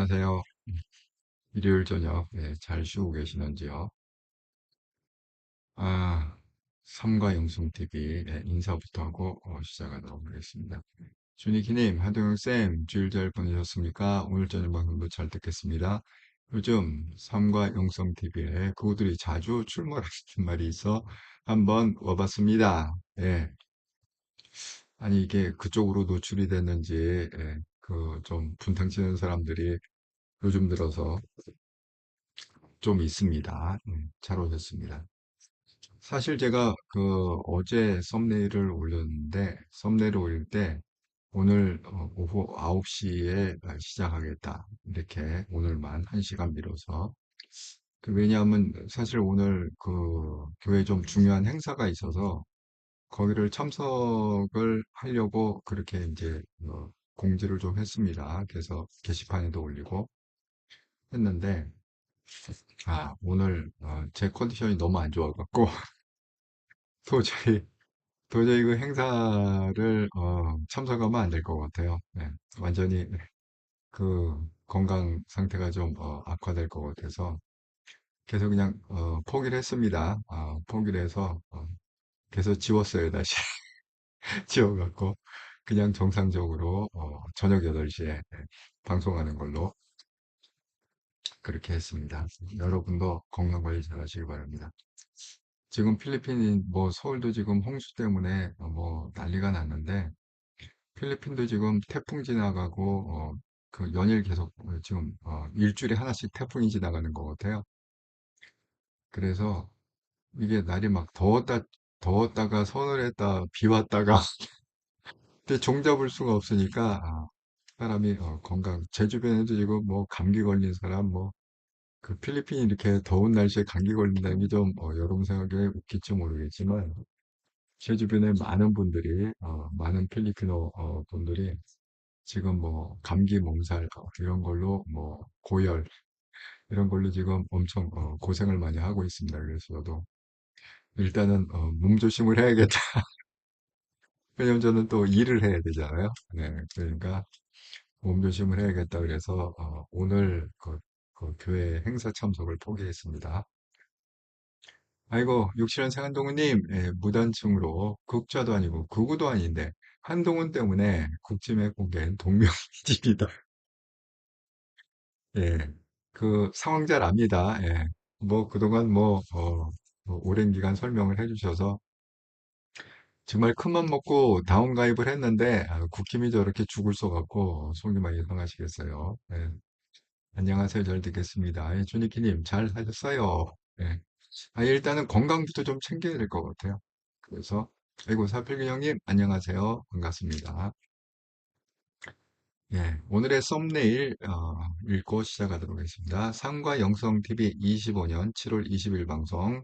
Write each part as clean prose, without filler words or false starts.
안녕하세요. 일요일 저녁, 잘 쉬고 계시는지요? 아, 삼과 영숙TV, 인사부터 하고, 시작하도록 하겠습니다. 준이키님, 한동영쌤, 주일 잘 보내셨습니까? 오늘 저녁 방송도 잘 듣겠습니다. 요즘 삼과 영성TV에 그들이 자주 출몰하는 말이 있어 한번 와봤습니다. 예. 아니, 이게 그쪽으로 노출이 됐는지, 좀 분탕 치는 사람들이 요즘 들어서 좀 있습니다. 잘 오셨습니다. 사실 제가 그 어제 썸네일을 올렸는데, 썸네일을 올릴 때 오늘 오후 9시에 시작하겠다. 이렇게 오늘만 1시간 미뤄서. 왜냐하면 사실 오늘 그 교회 좀 중요한 행사가 있어서 거기를 참석을 하려고 그렇게 이제 공지를 좀 했습니다. 그래서 게시판에도 올리고 했는데, 오늘 제 컨디션이 너무 안 좋아갖고 도저히 도저히 그 행사를 참석하면 안 될 것 같아요. 네, 완전히 그 건강 상태가 좀 악화될 것 같아서 그래서 그냥 포기를 했습니다. 포기를 해서 그래서 지웠어요. 다시 지워갖고 그냥 정상적으로 저녁 8시에 방송하는 걸로 그렇게 했습니다. 여러분도 건강 관리 잘 하시기 바랍니다. 지금 필리핀 뭐 서울도 지금 홍수 때문에 뭐 난리가 났는데 필리핀도 지금 태풍 지나가고 그 연일 계속 지금 일주일에 하나씩 태풍이 지나가는 것 같아요. 그래서 이게 날이 막 더웠다가 서늘했다 비 왔다가 근데 종잡을 수가 없으니까 사람이 건강 제 주변에도 지금 뭐 감기 걸린 사람 뭐 그 필리핀이 이렇게 더운 날씨에 감기 걸린다는 게 좀 여러분 생각에 웃길지 모르겠지만 제 주변에 많은 분들이 많은 필리핀어 분들이 지금 뭐 감기 몸살 이런 걸로 뭐 고열 이런 걸로 지금 엄청 고생을 많이 하고 있습니다. 그래서 저도 일단은 몸조심을 해야겠다. 왜냐면 저는 또 일을 해야 되잖아요. 네, 그러니까 몸조심을 해야겠다. 그래서 오늘 그 교회 행사 참석을 포기했습니다. 아이고, 육실현 한동훈님, 무단층으로 극좌도 아니고 극우도 아닌데 한동훈 때문에 국짐에 공개한 동명이집이다. 예, 그 상황 잘 압니다. 예. 뭐 그동안 뭐 오랜 기간 설명을 해주셔서 정말 큰맘 먹고 다운가입을 했는데 국힘이 저렇게 죽을 것 같고 속이 많이 상하시겠어요. 예. 안녕하세요. 잘 듣겠습니다. 주니키님 잘 하셨어요. 예. 일단은 건강부터 좀 챙겨야 될 것 같아요. 그래서 아이고 사필균 형님 안녕하세요. 반갑습니다. 예, 오늘의 썸네일 읽고 시작하도록 하겠습니다. 상과 영성TV 25년 7월 20일 방송.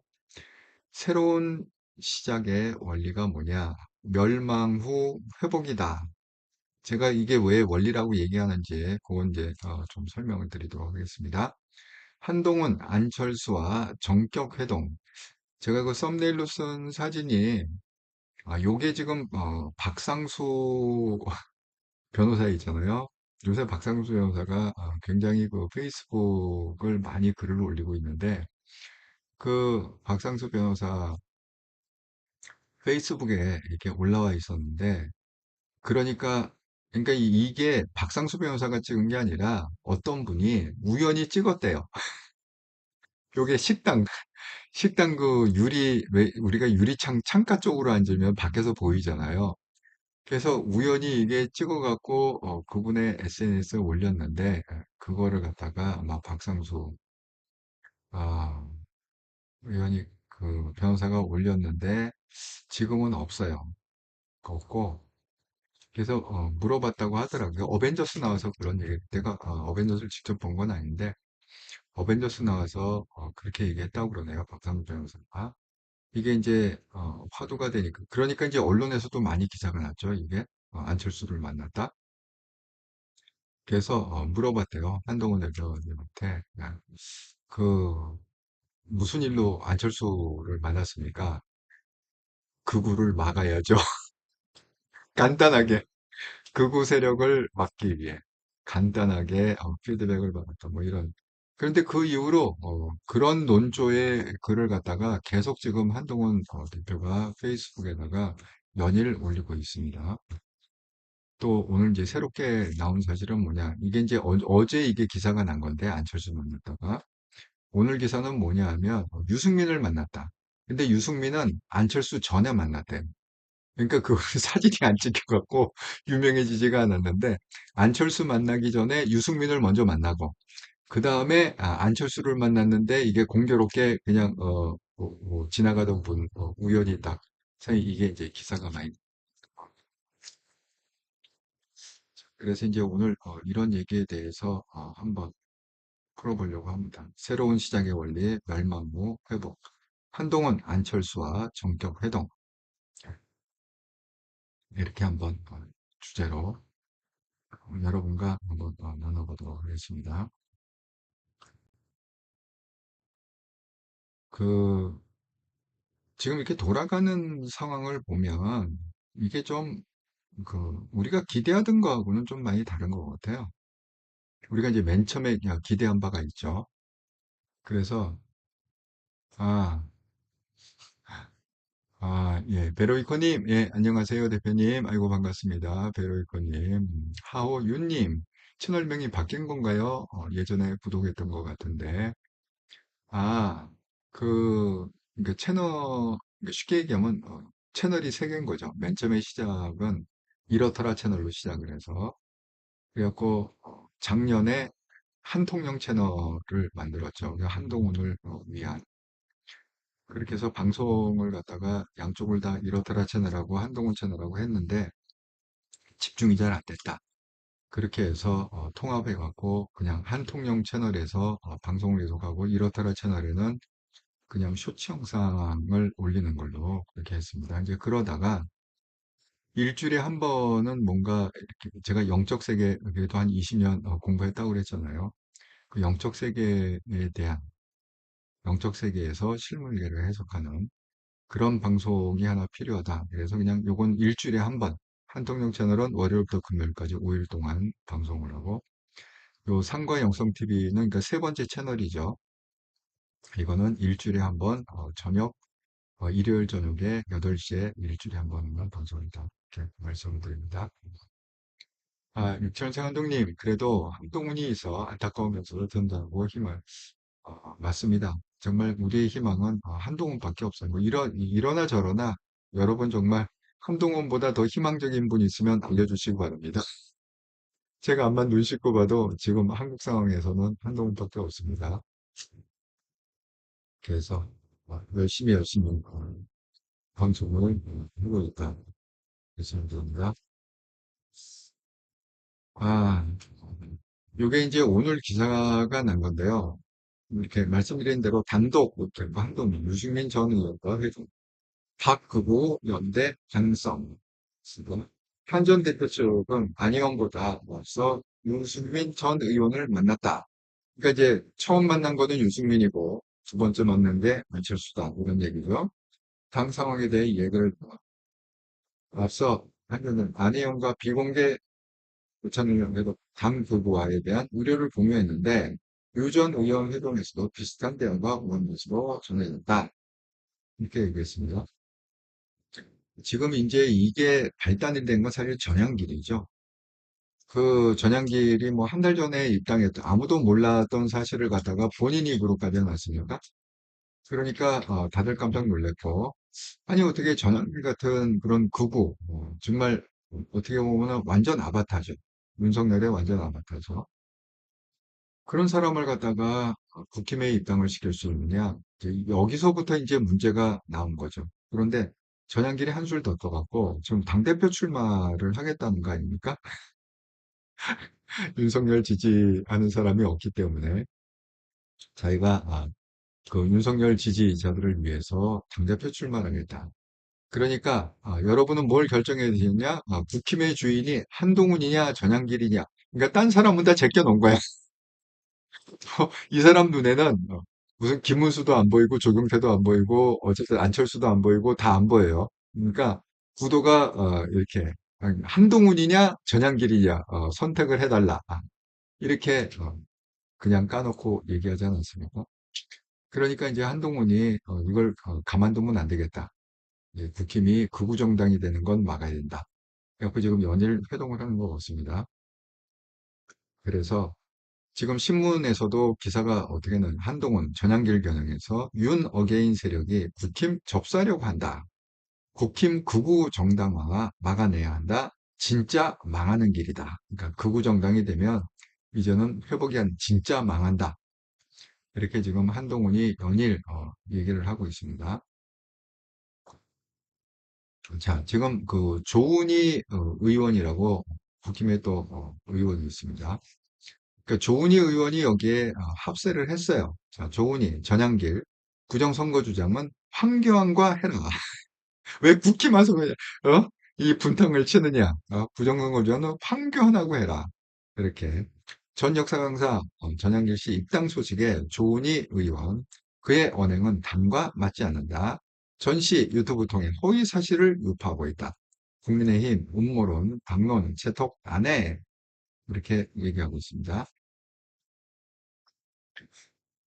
새로운 시작의 원리가 뭐냐? 멸망 후 회복이다. 제가 이게 왜 원리라고 얘기하는지 그건 이제 좀 설명을 드리도록 하겠습니다. 한동훈, 안철수와 정격 회동. 제가 그 썸네일로 쓴 사진이 요게 지금 박상수 변호사 있잖아요. 요새 박상수 변호사가 굉장히 그 페이스북을 많이 글을 올리고 있는데 그 박상수 변호사 페이스북에 이렇게 올라와 있었는데 그러니까 이게 박상수 변호사가 찍은 게 아니라 어떤 분이 우연히 찍었대요. 요게 식당 그 왜 우리가 유리창 창가 쪽으로 앉으면 밖에서 보이잖아요. 그래서 우연히 이게 찍어갖고 그분의 SNS에 올렸는데 그거를 갖다가 아마 박상수 아, 의원이 그 변호사가 올렸는데 지금은 없어요. 없고 그래서 물어봤다고 하더라고요. 어벤져스 나와서 그런 얘기 내가 어벤져스를 직접 본 건 아닌데 어벤져스 나와서 그렇게 얘기했다고 그러네요. 박상수 변호사가. 이게 이제 화두가 되니까 그러니까 이제 언론에서도 많이 기사가 났죠. 이게 안철수를 만났다. 그래서 물어봤대요. 한동훈 대표님한테. 그 무슨 일로 안철수를 만났습니까? 극우를 막아야죠. 간단하게 극우 세력을 막기 위해. 간단하게 피드백을 받았다. 뭐 이런. 그런데 그 이후로 그런 논조의 글을 갖다가 계속 지금 한동훈 대표가 페이스북에다가 연일 올리고 있습니다. 또 오늘 이제 새롭게 나온 사실은 뭐냐? 이게 이제 어제 이게 기사가 난 건데 안철수 만났다가 오늘 기사는 뭐냐 하면 유승민을 만났다. 근데 유승민은 안철수 전에 만났대. 그러니까 그 사진이 안 찍혀갖고 유명해지지가 않았는데 안철수 만나기 전에 유승민을 먼저 만나고 그 다음에 안철수를 만났는데 이게 공교롭게 그냥 지나가던 분 우연히 딱 이게 이제 기사가 많이 그래서 이제 오늘 이런 얘기에 대해서 한번 풀어보려고 합니다. 새로운 시장의 원리, 멸망 후 회복. 한동훈, 안철수와 정격 회동. 이렇게 한번 주제로 여러분과 한번 나눠보도록 하겠습니다. 그, 지금 이렇게 돌아가는 상황을 보면 이게 좀, 우리가 기대하던 거하고는 좀 많이 다른 것 같아요. 우리가 이제 맨 처음에 그냥 기대한 바가 있죠. 그래서, 아, 예, 베로이코님, 예, 안녕하세요, 대표님. 아이고, 반갑습니다. 베로이코님. 하오윤님, 채널명이 바뀐 건가요? 예전에 구독했던 것 같은데. 아, 그, 쉽게 얘기하면, 채널이 세 개인 거죠. 맨 처음에 시작은 이렇더라 채널로 시작을 해서. 그래갖고, 작년에 한통령 채널을 만들었죠. 한동훈을 위한. 그렇게 해서 방송을 갖다가 양쪽을 다 이렇더라 채널하고 한동훈 채널하고 했는데 집중이 잘 안 됐다. 그렇게 해서 통합해갖고 그냥 한통령 채널에서 방송을 계속하고 이렇더라 채널에는 그냥 쇼츠 영상을 올리는 걸로 그렇게 했습니다. 이제 그러다가 일주일에 한 번은 뭔가 이렇게 제가 영적 세계 그래도 한 20년 공부했다고 그랬잖아요. 그 영적 세계에 대한 영적 세계에서 실물계를 해석하는 그런 방송이 하나 필요하다. 그래서 그냥 요건 일주일에 한 번. 한통령 채널은 월요일부터 금요일까지 5일 동안 방송을 하고 요 상과 영성 TV는 그러니까 세 번째 채널이죠. 이거는 일주일에 한 번 저녁 일요일 저녁에 8시에 일주일에 한 번만 방송이다. 이렇게 말씀을 드립니다. 육천생 한동님, 그래도 한동훈이 있어 안타까우면서도 든다고 힘을 맞습니다. 정말 우리의 희망은 한동훈밖에 없어요. 뭐 이러나 저러나 여러분 정말 한동훈보다 더 희망적인 분 있으면 알려주시기 바랍니다. 제가 암만 눈 씻고 봐도 지금 한국 상황에서는 한동훈밖에 없습니다. 그래서 열심히 방송을 하고 있다. 말씀드립니다. 아, 요게 이제 오늘 기사가 난 건데요. 이렇게 말씀드린 대로 단독, 이렇게 뭐 한동훈, 유승민 전 의원과 회동, 박그우 연대 강성. 지금 한전 대표 측은 안희영보다 앞서 유승민 전 의원을 만났다. 그러니까 이제 처음 만난 거는 유승민이고 두 번째 만난 게 안철수다. 이런 얘기죠. 당 상황에 대해 얘기를 앞서 한전은 안희영과 비공개 부천의원회도 당 교부와에 대한 우려를 공유했는데 유 전 의원 회동에서도 비슷한 대응과 온 것으로 전해졌다. 이렇게 얘기했습니다. 지금 이제 이게 발단이 된 건 사실 전향길이죠. 그 전향길이 뭐 한 달 전에 입당했던 아무도 몰랐던 사실을 갖다가 본인 입으로까지 해놨습니다. 그러니까 다들 깜짝 놀랐고 아니 어떻게 전향길 같은 그런 극우 정말 어떻게 보면 완전 아바타죠. 윤석열의 완전 아바타죠. 그런 사람을 갖다가 국힘에 입당을 시킬 수 있느냐 이제 여기서부터 이제 문제가 나온 거죠. 그런데 전향길이 한술 더 떠갖고 지금 당대표 출마를 하겠다는 거 아닙니까? 윤석열 지지하는 사람이 없기 때문에 자기가 그 윤석열 지지자들을 위해서 당대표 출마하겠다. 그러니까 여러분은 뭘 결정해야 되느냐? 국힘의 주인이 한동훈이냐 전향길이냐. 그러니까 딴 사람은 다 제껴놓은 거야. 이 사람 눈에는 무슨 김문수도 안 보이고 조경태도 안 보이고 어쨌든 안철수도 안 보이고 다 안 보여요. 그러니까 구도가 이렇게 한동훈이냐, 전향길이냐, 선택을 해달라. 이렇게, 그냥 까놓고 얘기하지 않았습니까? 그러니까 이제 한동훈이, 이걸, 가만두면 안 되겠다. 예, 국힘이 극우 정당이 되는 건 막아야 된다. 그래서 지금 연일 회동을 하는 것 같습니다. 그래서 지금 신문에서도 기사가 어떻게는 한동훈, 전향길 겨냥해서 윤 어게인 세력이 국힘 접수하려고 한다. 국힘 극우 정당화가 막아내야 한다. 진짜 망하는 길이다. 그러니까 극우 정당이 되면 이제는 회복이 안 진짜 망한다. 이렇게 지금 한동훈이 연일 얘기를 하고 있습니다. 자, 지금 그 조은희 의원이라고 국힘에 또 의원이 있습니다. 그러니까 조은희 의원이 여기에 합세를 했어요. 자, 조은희, 전향길, 부정선거주장은 황교안과 해라. 왜 국힘 와서 왜, 이 분탕을 치느냐? 부정선거주장은 황교안하고 해라. 이렇게. 전 역사 강사 전향길 씨 입당 소식에 조은희 의원, 그의 언행은 당과 맞지 않는다. 전시 유튜브 통해 허위 사실을 유포하고 있다. 국민의힘 음모론, 당론, 채톡 안 해. 이렇게 얘기하고 있습니다.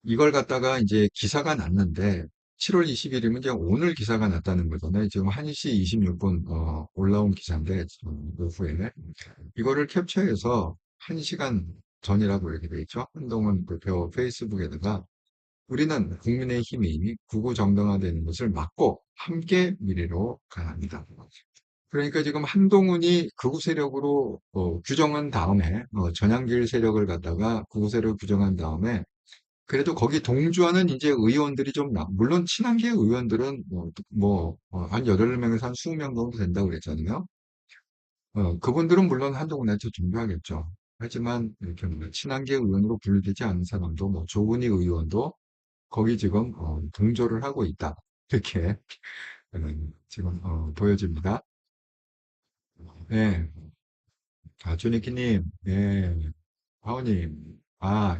이걸 갖다가 이제 기사가 났는데 7월 20일이면 이제 오늘 기사가 났다는 거잖아요. 지금 1시 26분 올라온 기사인데 지금 오후에 이거를 캡처해서 1시간 전이라고 이렇게 돼 있죠. 한동훈 대표 페이스북에다가 우리는 국민의힘이 구구 정당화되는 것을 막고 함께 미래로 가야 합니다. 그러니까 지금 한동훈이 극우 세력으로 규정한 다음에 전향길 세력을 갖다가 극우 세력을 규정한 다음에 그래도 거기 동조하는 이제 의원들이 좀 물론 친한계 의원들은 한 8명에서 한 20명 정도 된다고 그랬잖아요. 그분들은 물론 한동훈한테 존경하겠죠. 하지만 이렇게 뭐 친한계 의원으로 분류되지 않은 사람도 뭐 조은희 의원도 거기 지금 동조를 하고 있다. 이렇게 지금 보여집니다. 네, 주니키님, 네, 하우님,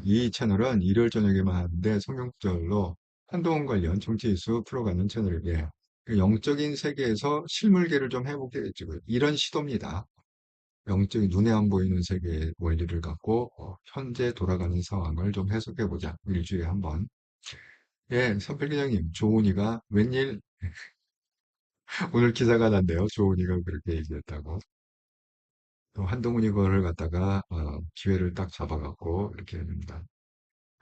이 채널은 일요일 저녁에만 하는데 성경절로 한동훈 관련 정치 이슈 풀어가는 채널이에요. 그 영적인 세계에서 실물계를 좀 해보게 지금 이런 시도입니다. 영적인 눈에 안 보이는 세계의 원리를 갖고 현재 돌아가는 상황을 좀 해석해보자. 일주일에 한 번. 예, 선필기장님, 조은이가 웬일 오늘 기사가 났네요. 조은이가 그렇게 얘기했다고. 또 한동훈이 그거를 갖다가 기회를 딱 잡아갖고 이렇게 됩니다.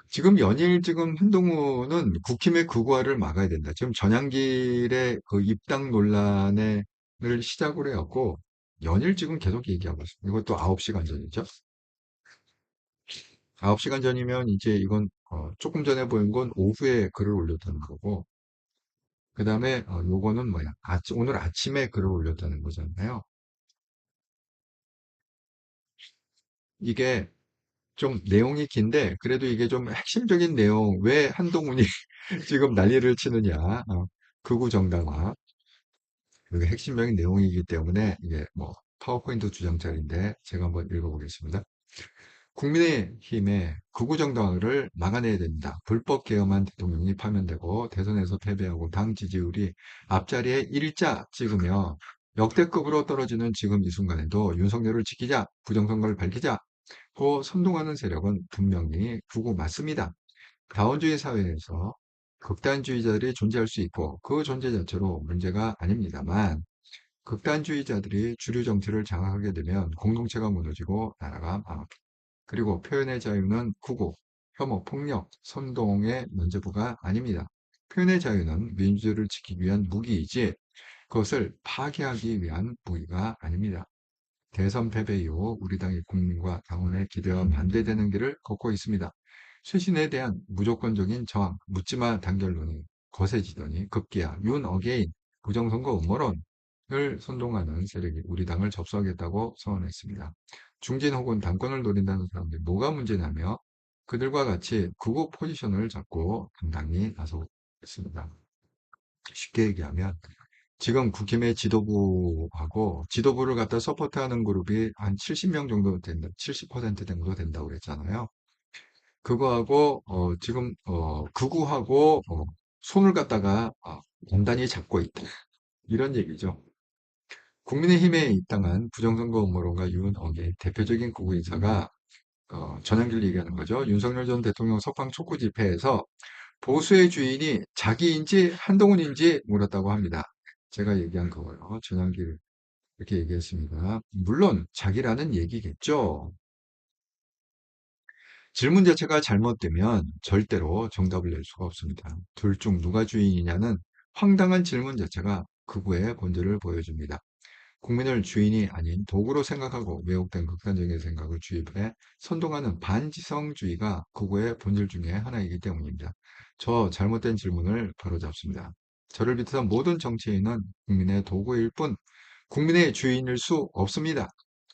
지금 연일 지금 한동훈은 국힘의 극우화를 막아야 된다. 지금 전향길의 그 입당 논란을 시작으로 해갖고 연일 지금 계속 얘기하고 있습니다. 이것도 9시간 전이죠. 9시간 전이면 이제 이건 조금 전에 보인 건 오후에 글을 올렸다는 거고 그 다음에 요거는 뭐야? 오늘 아침에 글을 올렸다는 거잖아요. 이게 좀 내용이 긴데 그래도 이게 좀 핵심적인 내용 왜 한동훈이 지금 난리를 치느냐 극우 정당화 그게 핵심적인 내용이기 때문에 이게 뭐 파워포인트 두 장짜리인데 제가 한번 읽어보겠습니다. 국민의힘의 극우 정당화를 막아내야 됩니다. 불법 계엄한 대통령이 파면되고 대선에서 패배하고 당 지지율이 앞자리에 일자 찍으며 역대급으로 떨어지는 지금 이 순간에도 윤석열을 지키자, 부정선거를 밝히자, 고 선동하는 세력은 분명히 극우 맞습니다. 다원주의 사회에서 극단주의자들이 존재할 수 있고 그 존재 자체로 문제가 아닙니다만 극단주의자들이 주류 정치를 장악하게 되면 공동체가 무너지고 나라가 망합니다. 그리고 표현의 자유는 구구, 혐오, 폭력, 선동의 문제부가 아닙니다. 표현의 자유는 민주주의를 지키기 위한 무기이지 그것을 파괴하기 위한 무기가 아닙니다. 대선 패배 이후 우리 당이 국민과 당원의 기대와 반대되는 길을 걷고 있습니다. 쇄신에 대한 무조건적인 저항, 묻지마 단결론이 거세지더니 급기야 윤 어게인 부정선거 음모론을 선동하는 세력이 우리 당을 접수하겠다고 선언했습니다. 중진 혹은 당권을 노린다는 사람들이 뭐가 문제냐며 그들과 같이 극우 포지션을 잡고 당당히 나서고 있습니다. 쉽게 얘기하면 지금 국힘의 지도부하고 지도부를 갖다 서포트하는 그룹이 한 70명 정도 된다, 70% 정도 된다고 그랬잖아요. 그거하고 지금 극우하고 손을 갖다가 단단히 잡고 있다. 이런 얘기죠. 국민의힘에 입당한 부정선거 음모론가 윤억의 대표적인 구구 인사가 전환기를 얘기하는 거죠. 윤석열 전 대통령 석방 촉구 집회에서 보수의 주인이 자기인지 한동훈인지 물었다고 합니다. 제가 얘기한 거고요. 전환길 이렇게 얘기했습니다. 물론 자기라는 얘기겠죠. 질문 자체가 잘못되면 절대로 정답을 낼 수가 없습니다. 둘 중 누가 주인이냐는 황당한 질문 자체가 극우의 본질을 보여줍니다. 국민을 주인이 아닌 도구로 생각하고 왜곡된 극단적인 생각을 주입해 선동하는 반지성주의가 극우의 본질 중에 하나이기 때문입니다. 저 잘못된 질문을 바로잡습니다. 저를 비롯한 모든 정치인은 국민의 도구일 뿐 국민의 주인일 수 없습니다.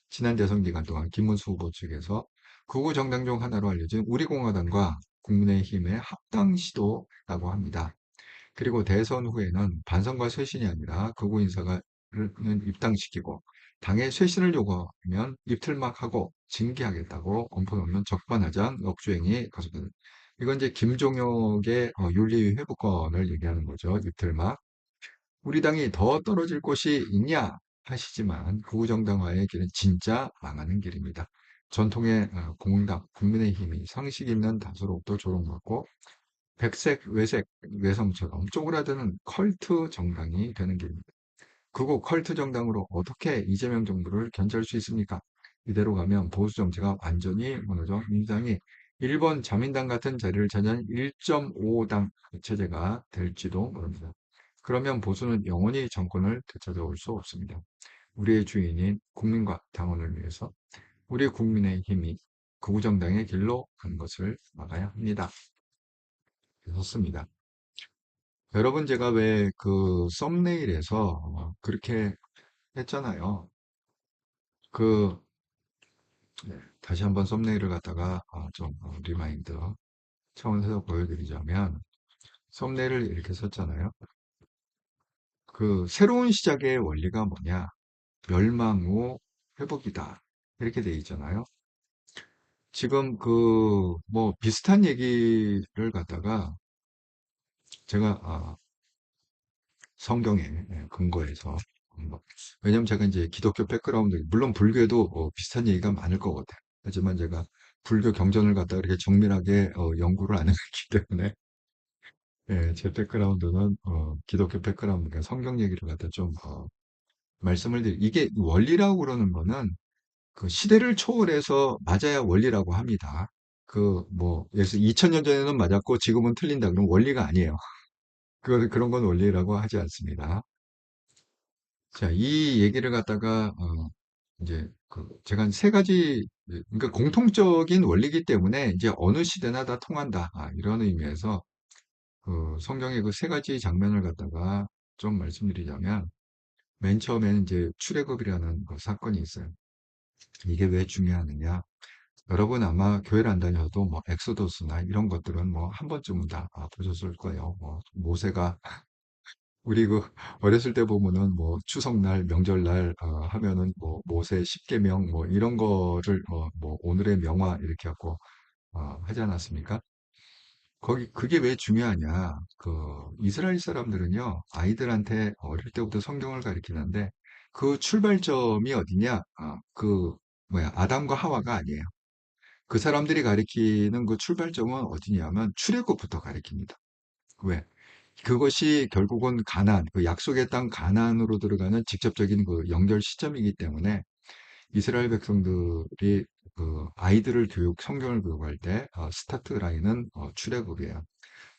지난 대선 기간 동안 김문수 후보 측에서 극우 정당 중 하나로 알려진 우리공화당과 국민의힘의 합당 시도라고 합니다. 그리고 대선 후에는 반성과 쇄신이 아니라 극우 인사가 입당시키고 당의 쇄신을 요구하면 입틀막하고 징계하겠다고 엄포놓는 적반하장 역주행이 가속됩니다. 이건 이제 김종혁의 윤리 회복권을 얘기하는 거죠. 입틀막. 우리 당이 더 떨어질 곳이 있냐 하시지만 극우 정당화의 길은 진짜 망하는 길입니다. 전통의 공당, 국민의힘이 상식 있는 다수로부터 조롱받고 백색, 외색, 외성처럼 쪼그라드는 컬트 정당이 되는 길입니다. 그거 컬트 정당으로 어떻게 이재명 정부를 견제할 수 있습니까? 이대로 가면 보수 정치가 완전히 무너져 민주당이 일본 자민당 같은 자리를 차지한 1.5당 체제가 될지도 모릅니다. 그러면 보수는 영원히 정권을 되찾아올 수 없습니다. 우리의 주인인 국민과 당원을 위해서 우리 국민의 힘이 극우정당의 길로 가는 것을 막아야 합니다. 좋습니다. 여러분 제가 왜 그 썸네일에서 그렇게 했잖아요. 그 네, 다시 한번 썸네일을 갖다가 좀 리마인드 차원에서 보여드리자면 썸네일을 이렇게 썼잖아요. 그 새로운 시작의 원리가 뭐냐? 멸망 후 회복이다. 이렇게 돼 있잖아요. 지금 그 뭐 비슷한 얘기를 갖다가 제가 성경에 근거해서 왜냐면 제가 이제 기독교 백그라운드 물론 불교에도 비슷한 얘기가 많을 거거든요. 하지만 제가 불교 경전을 갖다 이렇게 정밀하게 연구를 안 해봤기 때문에 제 백그라운드는 기독교 백그라운드가 성경 얘기를 갖다 좀 말씀을 드리 이게 원리라고 그러는 거는 그 시대를 초월해서 맞아야 원리라고 합니다. 그 뭐 예를 들어서 2000년 전에는 맞았고 지금은 틀린다 그러면 원리가 아니에요. 그런 건 원리라고 하지 않습니다. 자, 이 얘기를 갖다가 이제 그 제가 한 세 가지 그러니까 공통적인 원리이기 때문에 이제 어느 시대나 다 통한다. 이런 의미에서 그 성경의 그 세 가지 장면을 갖다가 좀 말씀드리자면 맨 처음에는 이제 출애굽이라는 그 사건이 있어요. 이게 왜 중요하느냐? 여러분 아마 교회를 안 다녀도 뭐 엑소더스나 이런 것들은 뭐 한 번쯤은 다 보셨을 거예요. 뭐 모세가 우리 그 어렸을 때 보면은 뭐 추석날, 명절날 하면은 뭐 모세 십계명 뭐 이런 거를 뭐 오늘의 명화 이렇게 갖고 하지 않았습니까? 거기 그게 왜 중요하냐? 그 이스라엘 사람들은요 아이들한테 어릴 때부터 성경을 가르치는데 그 출발점이 어디냐? 그 뭐야 아담과 하와가 아니에요. 그 사람들이 가리키는 그 출발점은 어디냐면 출애굽부터 가리킵니다. 왜? 그것이 결국은 가나안, 그 약속의 땅 가나안으로 들어가는 직접적인 그 연결 시점이기 때문에 이스라엘 백성들이 그 아이들을 성경을 교육할 때 스타트 라인은 출애굽이에요.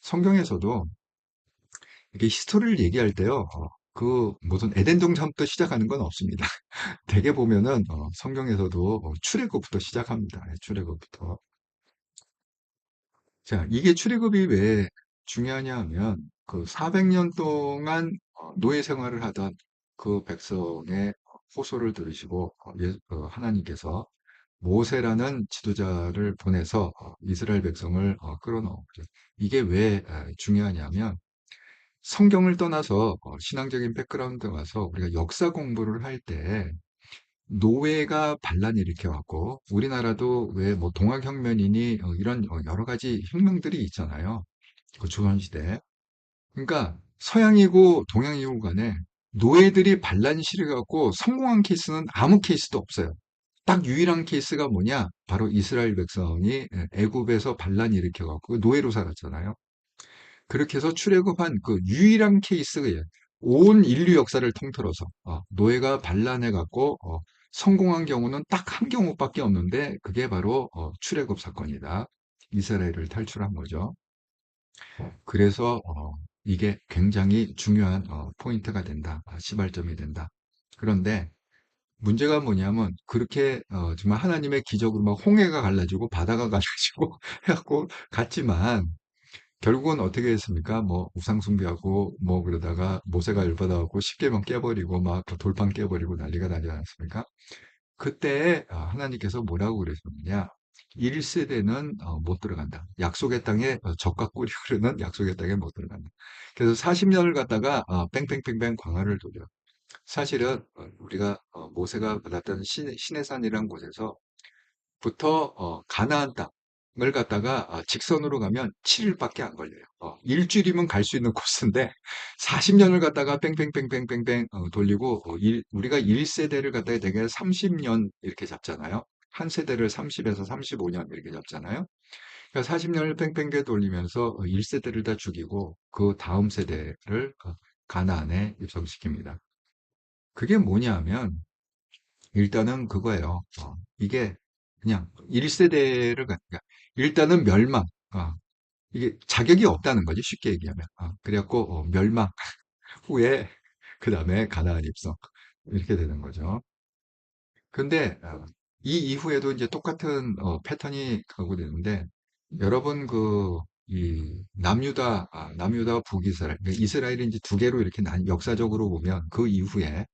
성경에서도 이게 히스토리를 얘기할 때요. 그 무슨 에덴 동산부터 시작하는 건 없습니다. 대개 보면은 성경에서도 출애굽부터 시작합니다. 출애굽부터. 자, 이게 출애굽이 왜 중요하냐 하면 그 400년 동안 노예 생활을 하던 그 백성의 호소를 들으시고 하나님께서 모세라는 지도자를 보내서 이스라엘 백성을 끌어넣은 거죠. 이게 왜 중요하냐면 성경을 떠나서 신앙적인 백그라운드 와서 우리가 역사 공부를 할 때 노예가 반란 일으켜 왔고 우리나라도 왜 뭐 동학혁명이니 이런 여러 가지 혁명들이 있잖아요. 그 조선시대. 그러니까 서양이고 동양이고 간에 노예들이 반란 실해갖고 성공한 케이스는 아무 케이스도 없어요. 딱 유일한 케이스가 뭐냐? 바로 이스라엘 백성이 애굽에서 반란 일으켜갖고 노예로 살았잖아요. 그렇게 해서 출애굽한 그 유일한 케이스예요. 온 인류 역사를 통틀어서 노예가 반란해갖고 성공한 경우는 딱 한 경우밖에 없는데 그게 바로 출애굽 사건이다. 이스라엘을 탈출한 거죠. 그래서 이게 굉장히 중요한 포인트가 된다. 시발점이 된다. 그런데 문제가 뭐냐면 그렇게 정말 하나님의 기적으로 막 홍해가 갈라지고 바다가 갈라지고 해갖고 갔지만 결국은 어떻게 했습니까? 뭐 우상 숭배하고 뭐 그러다가 모세가 열받아갖고 십계명 깨버리고 막 그 돌판 깨버리고 난리가 나지 않았습니까? 그때 하나님께서 뭐라고 그러셨느냐? 1세대는 못 들어간다. 약속의 땅에 젖과 꿀이 흐르는 약속의 땅에 못 들어간다. 그래서 40년을 갖다가 뺑뺑뺑뺑 광야를 돌려. 사실은 우리가 모세가 받았던 신의 산이라는 곳에서 부터 가나안 땅을 갖다가 직선으로 가면 7일밖에 안 걸려요. 일주일이면 갈 수 있는 코스인데 40년을 갖다가 뺑뺑뺑뺑뺑뺑 돌리고 우리가 1세대를 갖다가 대개 30년 이렇게 잡잖아요. 한 세대를 30에서 35년 이렇게 잡잖아요. 그러니까 40년을 뺑뺑게 돌리면서 1세대를 다 죽이고 그 다음 세대를 가나안에 입성시킵니다. 그게 뭐냐면 일단은 그거예요. 이게 그냥 1세대를 갖다가 일단은 멸망. 이게 자격이 없다는 거지 쉽게 얘기하면. 그래갖고 멸망 후에 그 다음에 가나안 입성 이렇게 되는 거죠. 근데 이 이후에도 이제 똑같은 패턴이 가고 되는데 여러분 이 남유다 북이스라엘 그러니까 이스라엘이 이제 두 개로 이렇게 역사적으로 보면 그 이후에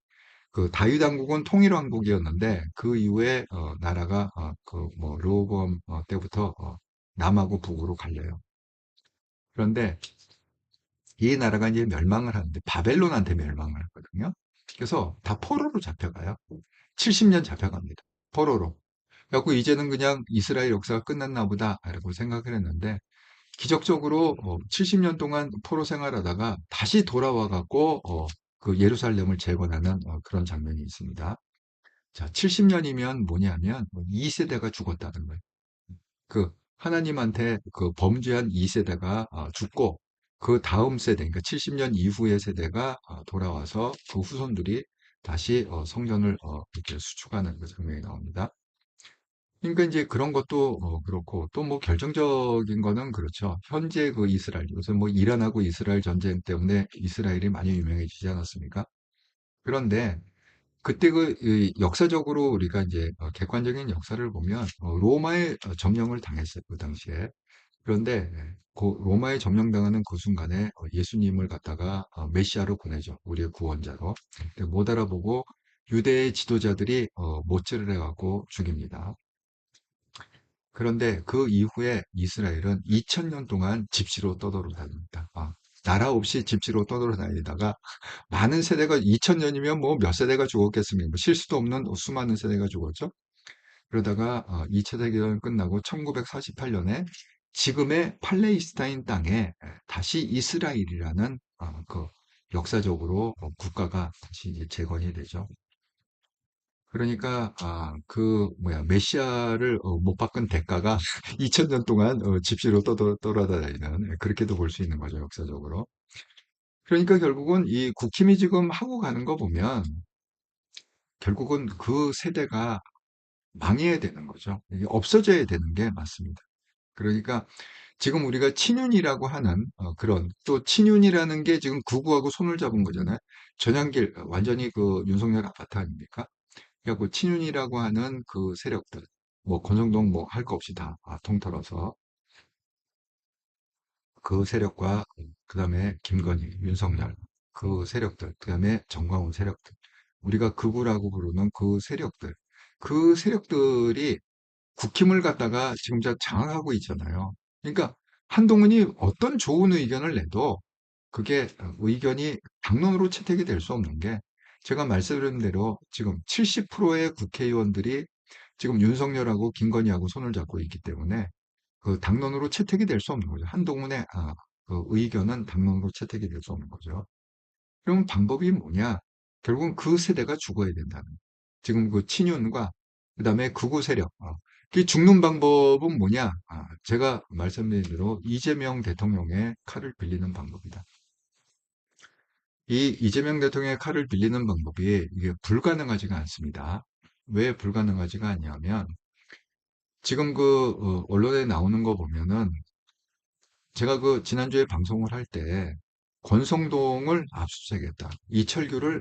그 다윗 왕국은 통일 왕국이었는데 그 이후에 나라가 그 뭐 르호보암 때부터 남하고 북으로 갈려요. 그런데 이 나라가 이제 멸망을 하는데 바벨론한테 멸망을 하거든요. 그래서 다 포로로 잡혀가요. 70년 잡혀갑니다. 포로로. 그래갖고 이제는 그냥 이스라엘 역사가 끝났나 보다라고 생각을 했는데 기적적으로 70년 동안 포로 생활하다가 다시 돌아와 갖고 그 예루살렘을 재건하는 그런 장면이 있습니다. 자, 70년이면 뭐냐면 2세대가 죽었다는 거예요. 그 하나님한테 그 범죄한 2세대가 죽고 그 다음 세대, 그러니까 70년 이후의 세대가 돌아와서 그 후손들이 다시 성전을 이렇게 수축하는 그 장면이 나옵니다. 그러니까 이제 그런 것도 그렇고 또 뭐 결정적인 거는 그렇죠. 현재 그 이스라엘, 요새 뭐 이란하고 이스라엘 전쟁 때문에 이스라엘이 많이 유명해지지 않았습니까? 그런데 그때 이 역사적으로 우리가 이제 객관적인 역사를 보면 로마의 점령을 당했어요. 그 당시에. 그런데 그 로마에 점령당하는 그 순간에 예수님을 갖다가 메시아로 보내죠. 우리의 구원자로. 근데 못 알아보고 유대의 지도자들이 못질을 해갖고 죽입니다. 그런데 그 이후에 이스라엘은 2000년 동안 집시로 떠돌아다닙니다. 나라 없이 집시로 떠돌아다니다가 많은 세대가 2000년이면 뭐 몇 세대가 죽었겠습니까? 뭐 실수도 없는 수많은 세대가 죽었죠. 그러다가 2차 대전 끝나고 1948년에 지금의 팔레스타인 땅에 다시 이스라엘이라는 그 역사적으로 국가가 다시 이제 재건이 되죠. 그러니까 그 뭐야 메시아를 못 바꾼 대가가 2000년 동안 집시로 떠돌아다니는 그렇게도 볼 수 있는 거죠 역사적으로. 그러니까 결국은 이 국힘이 지금 하고 가는 거 보면 결국은 그 세대가 망해야 되는 거죠. 이게 없어져야 되는 게 맞습니다. 그러니까 지금 우리가 친윤이라고 하는 그런 또 친윤이라는 게 지금 극우하고 손을 잡은 거잖아요. 전향길 완전히 그 윤석열 아파트 아닙니까? 그래갖고 친윤이라고 하는 그 세력들 뭐 권성동 뭐 할 거 없이 다 통틀어서 그 세력과 그다음에 김건희, 윤석열 그 세력들 그다음에 정광훈 세력들 우리가 극우라고 부르는 그 세력들이 국힘을 갖다가 지금 장악하고 있잖아요. 그러니까 한동훈이 어떤 좋은 의견을 내도 그게 의견이 당론으로 채택이 될 수 없는 게 제가 말씀드린 대로 지금 70%의 국회의원들이 지금 윤석열하고 김건희하고 손을 잡고 있기 때문에 그 당론으로 채택이 될 수 없는 거죠. 한동훈의 그 의견은 당론으로 채택이 될 수 없는 거죠. 그럼 방법이 뭐냐? 결국은 그 세대가 죽어야 된다는. 지금 그 친윤과 그다음에 극우 세력. 그 죽는 방법은 뭐냐? 제가 말씀드린 대로 이재명 대통령의 칼을 빌리는 방법이다. 이 이재명 대통령의 칼을 빌리는 방법이 이게 불가능하지가 않습니다. 왜 불가능하지가 않냐면 지금 그 언론에 나오는 거 보면은 제가 그 지난주에 방송을 할 때 권성동을 압수수색했다. 이철규를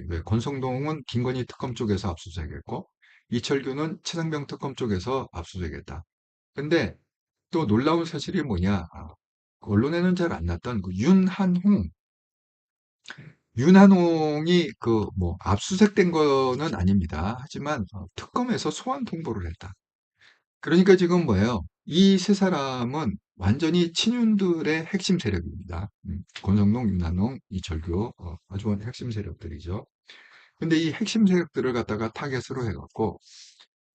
왜 권성동은 김건희 특검 쪽에서 압수수색했고 이철규는 최상병 특검 쪽에서 압수수색했다. 근데 또 놀라운 사실이 뭐냐? 언론에는 잘 안 났던 그 윤한홍이 그 뭐 압수수색된 거는 아닙니다. 하지만 특검에서 소환 통보를 했다. 그러니까 지금 뭐예요? 이 세 사람은 완전히 친윤들의 핵심 세력입니다. 권성동, 윤한홍, 이철규 아주 핵심 세력들이죠. 근데 이 핵심 세력들을 갖다가 타겟으로 해갖고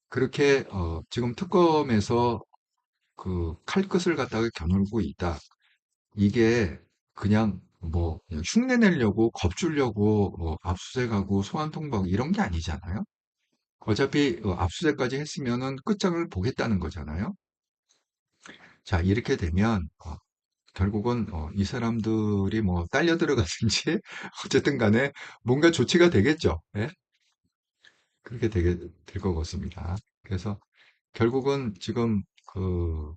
그렇게 지금 특검에서 그 칼끝을 갖다가 겨누고 있다. 이게 그냥 뭐 그냥 흉내 내려고 겁주려고 압수수색하고 소환 통보하고 이런 게 아니잖아요. 어차피 압수수색까지 했으면은 끝장을 보겠다는 거잖아요. 자, 이렇게 되면 결국은 이 사람들이 뭐 딸려 들어가든지 어쨌든 간에 뭔가 조치가 되겠죠. 예? 그렇게 되게 될 것 같습니다. 그래서 결국은 지금 그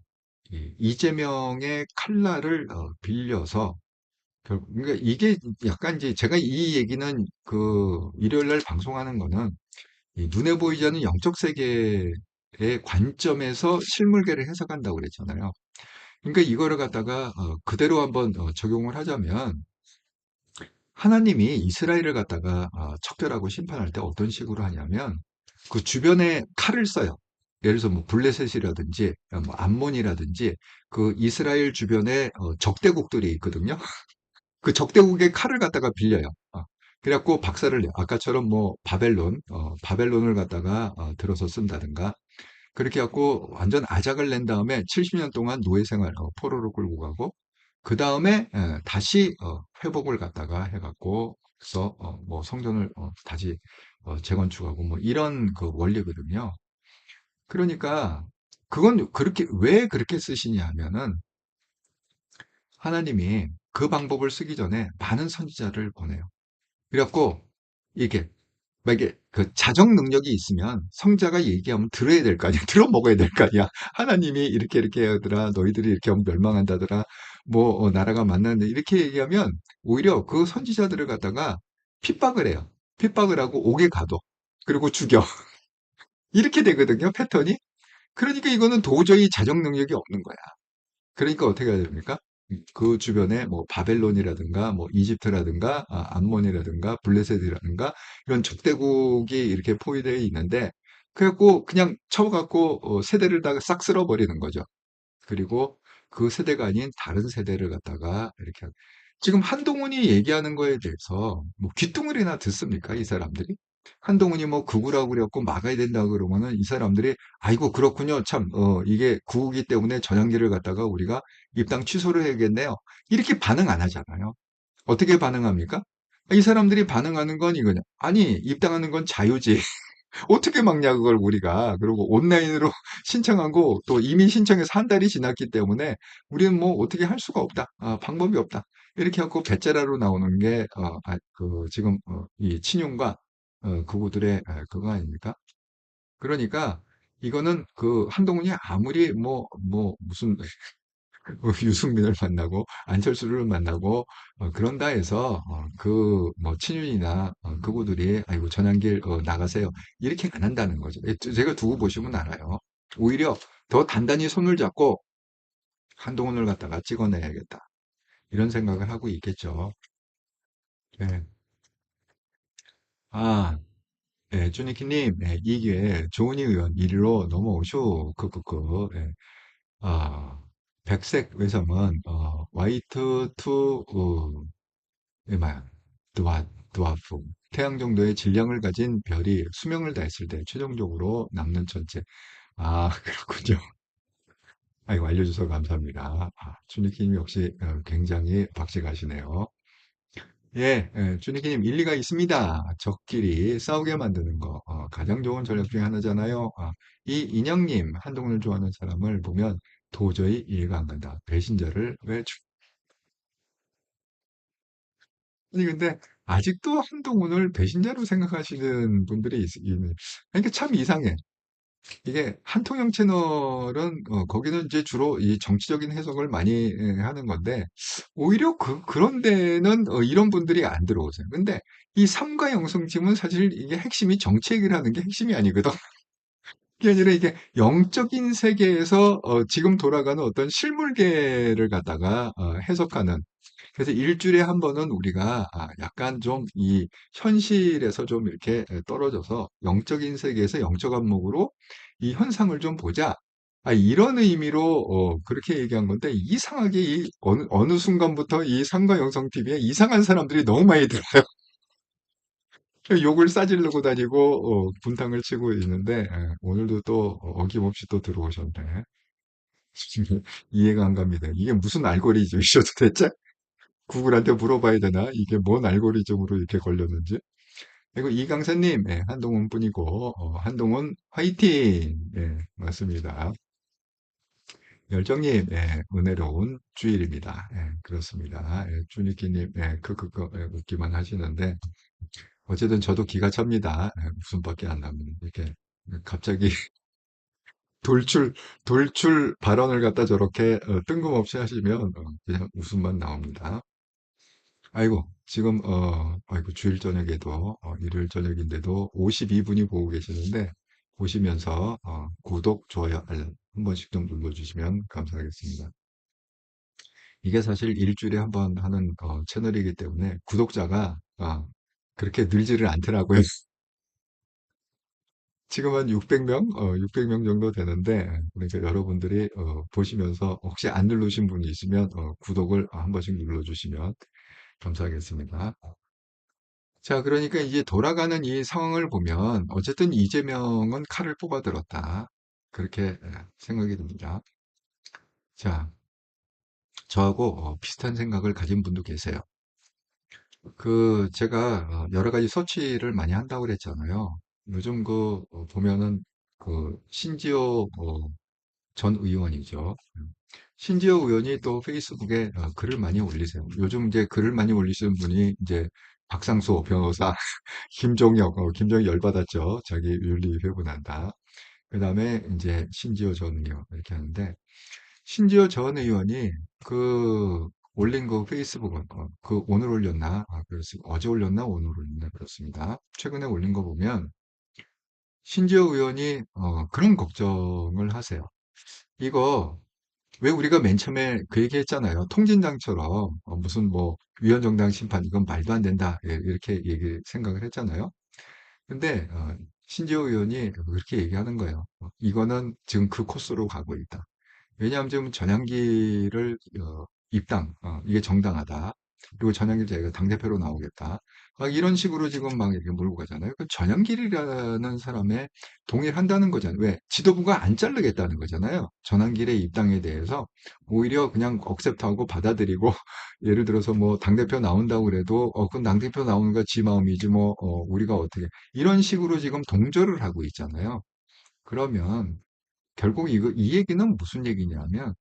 이재명의 칼날을 빌려서 그러니까 이게 약간 이제 제가 이 얘기는 그 일요일 날 방송하는 거는 이 눈에 보이지 않는 영적 세계의 관점에서 실물계를 해석한다고 그랬잖아요. 그러니까 이거를 갖다가 그대로 한번 적용을 하자면 하나님이 이스라엘을 갖다가 척결하고 심판할 때 어떤 식으로 하냐면 그 주변에 칼을 써요. 예를 들어서 뭐 블레셋이라든지 뭐 암몬이라든지 그 이스라엘 주변에 적대국들이 있거든요. 그 적대국의 칼을 갖다가 빌려요. 그래갖고 박살을 내요. 아까처럼 뭐 바벨론을 갖다가 들어서 쓴다든가 그렇게 해갖고 완전 아작을 낸 다음에 70년 동안 노예 생활 포로로 끌고 가고 그 다음에 다시 회복을 갖다가 해갖고 그래서 뭐 성전을 다시 재건축하고 뭐 이런 그 원리거든요. 그러니까 그건 그렇게 왜 그렇게 쓰시냐 하면은 하나님이 그 방법을 쓰기 전에 많은 선지자를 보내요. 그래갖고 이게 만약에 그 자정 능력이 있으면 성자가 얘기하면 들어야 될 거 아니야. 들어 먹어야 될 거 아니야. 하나님이 이렇게 이렇게 하더라. 너희들이 이렇게 하면 멸망한다더라. 뭐 나라가 만나는데 이렇게 얘기하면 오히려 그 선지자들을 갖다가 핍박을 해요. 핍박을 하고 옥에 가둬. 그리고 죽여. 이렇게 되거든요. 패턴이. 그러니까 이거는 도저히 자정 능력이 없는 거야. 그러니까 어떻게 해야 됩니까? 그 주변에 뭐 바벨론이라든가 뭐 이집트라든가 암몬이라든가 블레셋이라든가 이런 적대국이 이렇게 포위되어 있는데 그래갖고 그냥 쳐갖고 세대를 다 싹 쓸어버리는 거죠. 그리고 그 세대가 아닌 다른 세대를 갖다가 이렇게 지금 한동훈이 얘기하는 거에 대해서 뭐 귀뚱을이나 듣습니까? 이 사람들이? 한동훈이 뭐 극우라고 그랬고 막아야 된다고 그러면은 이 사람들이 아이고 그렇군요. 참 이게 극우기 때문에 전환기를 갖다가 우리가 입당 취소를 해야겠네요. 이렇게 반응 안 하잖아요. 어떻게 반응합니까? 이 사람들이 반응하는 건 이거냐? 아니 입당하는 건 자유지. 어떻게 막냐 그걸 우리가. 그리고 온라인으로 신청하고 또 이미 신청해서 한 달이 지났기 때문에 우리는 뭐 어떻게 할 수가 없다. 방법이 없다. 이렇게 하고 배째라로 나오는 게 그 지금 이 친윤과 그구들의 그거 아닙니까? 그러니까 이거는 그 한동훈이 아무리 뭐 무슨 유승민을 만나고 안철수를 만나고 그런다 해서 그 뭐 친윤이나 그분들이 아이고 전환길 나가세요 이렇게 안 한다는 거죠. 제가 두고 보시면 알아요. 오히려 더 단단히 손을 잡고 한동훈을 갖다가 찍어내야겠다 이런 생각을 하고 있겠죠. 네. 아, 네, 주니키님, 네, 이게 조은희 의원 일로 넘어오쇼. 예. 아, 백색 외sam은 화이트 투 뭐야, 드와프. 태양 정도의 질량을 가진 별이 수명을 다했을 때 최종적으로 남는 천체. 아, 그렇군요. 아이고, 알려줘서 감사합니다. 춘리키님 역시 굉장히 박식하시네요. 주니키님 일리가 있습니다. 적끼리 싸우게 만드는 거 가장 좋은 전략 중에 하나잖아요. 이 인형님 한동훈을 좋아하는 사람을 보면 도저히 이해가 안 간다. 배신자를 왜 아니 근데 아직도 한동훈을 배신자로 생각하시는 분들이 있는. 그러니까 참 이상해. 이게 한통영 채널은 거기는 이제 주로 이 정치적인 해석을 많이 하는 건데 오히려 그런 데는 이런 분들이 안 들어오세요. 근데 이 삼가 영성찜은 사실 이게 핵심이 정치 얘기를 하는 게 핵심이 아니거든. 그게 아니라 이게 영적인 세계에서 지금 돌아가는 어떤 실물계를 갖다가 해석하는. 그래서 일주일에 한 번은 우리가 약간 좀 이 현실에서 좀 이렇게 떨어져서 영적인 세계에서 영적 안목으로 이 현상을 좀 보자. 이런 의미로 그렇게 얘기한 건데 이상하게 이 어느 순간부터 이 상가영성 TV에 이상한 사람들이 너무 많이 들어요. 욕을 싸지르고 다니고 분탕을 치고 있는데 오늘도 또 어김없이 또 들어오셨네. 이해가 안 갑니다. 이게 무슨 알고리즘이셔 도대체? 구글한테 물어봐야 되나? 이게 뭔 알고리즘으로 이렇게 걸렸는지. 그리고 이강사님, 한동훈 뿐이고, 한동훈 화이팅! 맞습니다. 열정님, 은혜로운 주일입니다. 그렇습니다. 주니키님, 웃기만 하시는데, 어쨌든 저도 기가 찹니다. 웃음밖에 안 나면, 이렇게, 갑자기 돌출 발언을 갖다 저렇게 뜬금없이 하시면, 그냥 웃음만 나옵니다. 아이고, 지금, 아이고, 주일 저녁에도, 일요일 저녁인데도 52분이 보고 계시는데, 보시면서, 구독, 좋아요, 알람 한 번씩 좀 눌러주시면 감사하겠습니다. 이게 사실 일주일에 한 번 하는, 채널이기 때문에 구독자가, 그렇게 늘지를 않더라고요. 지금 한 600명? 600명 정도 되는데, 그러니까 여러분들이, 보시면서 혹시 안 누르신 분이 있으면, 구독을 한 번씩 눌러주시면 감사하겠습니다. 자, 그러니까 이제 돌아가는 이 상황을 보면 어쨌든 이재명은 칼을 뽑아들었다. 그렇게 생각이 듭니다. 자, 저하고 비슷한 생각을 가진 분도 계세요. 제가 여러 가지 서치를 많이 한다고 그랬잖아요. 요즘 보면은 신지호 전 의원이죠. 신지호 의원이 또 페이스북에 글을 많이 올리세요. 요즘 이제 글을 많이 올리시는 분이 이제 박상수 변호사, 김종혁 열받았죠. 자기 윤리 회분한다. 그 다음에 이제 신지호 전 의원 이렇게 하는데 신지호 전 의원이 올린 페이스북은 오늘 올렸나? 그렇습니다. 어제 올렸나? 오늘 올렸나? 그렇습니다. 최근에 올린 거 보면 신지호 의원이 그런 걱정을 하세요. 이거 왜 우리가 맨 처음에 그 얘기 했잖아요. 통진당처럼 무슨 뭐 위헌정당 심판 이건 말도 안 된다. 이렇게 생각을 했잖아요. 근데 신지호 의원이 그렇게 얘기하는 거예요. 이거는 지금 그 코스로 가고 있다. 왜냐하면 지금 전향기를 입당, 이게 정당하다. 그리고 전향길 자기가 당대표로 나오겠다. 막 이런 식으로 지금 막 이렇게 몰고 가잖아요. 그 전향길이라는 사람에 동일한다는 거잖아요. 왜? 지도부가 안 자르겠다는 거잖아요. 전환길의 입당에 대해서 오히려 그냥 억셉트하고 받아들이고 예를 들어서 뭐 당대표 나온다고 그래도 그건 당대표 나오는 거 지 마음이지 뭐 우리가 어떻게 이런 식으로 지금 동조를 하고 있잖아요. 그러면 결국 이 얘기는 무슨 얘기냐면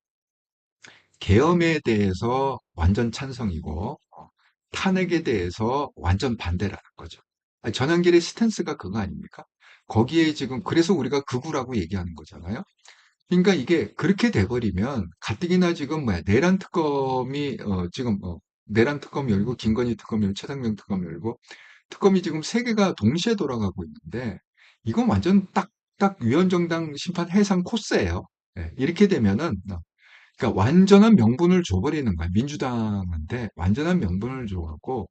계엄에 대해서 완전 찬성이고 탄핵에 대해서 완전 반대라는 거죠. 전환길의 스탠스가 그거 아닙니까? 거기에 지금 그래서 우리가 극우라고 얘기하는 거잖아요. 그러니까 이게 그렇게 돼버리면 가뜩이나 지금 뭐야 내란 특검이 지금 내란 특검 열고 김건희 특검 열고 최상병 특검 열고 특검이 지금 세 개가 동시에 돌아가고 있는데 이건 완전 딱딱 위헌정당 심판 해상 코스예요. 이렇게 되면은 그러니까 완전한 명분을 줘버리는 거야. 민주당한테 완전한 명분을 줘갖고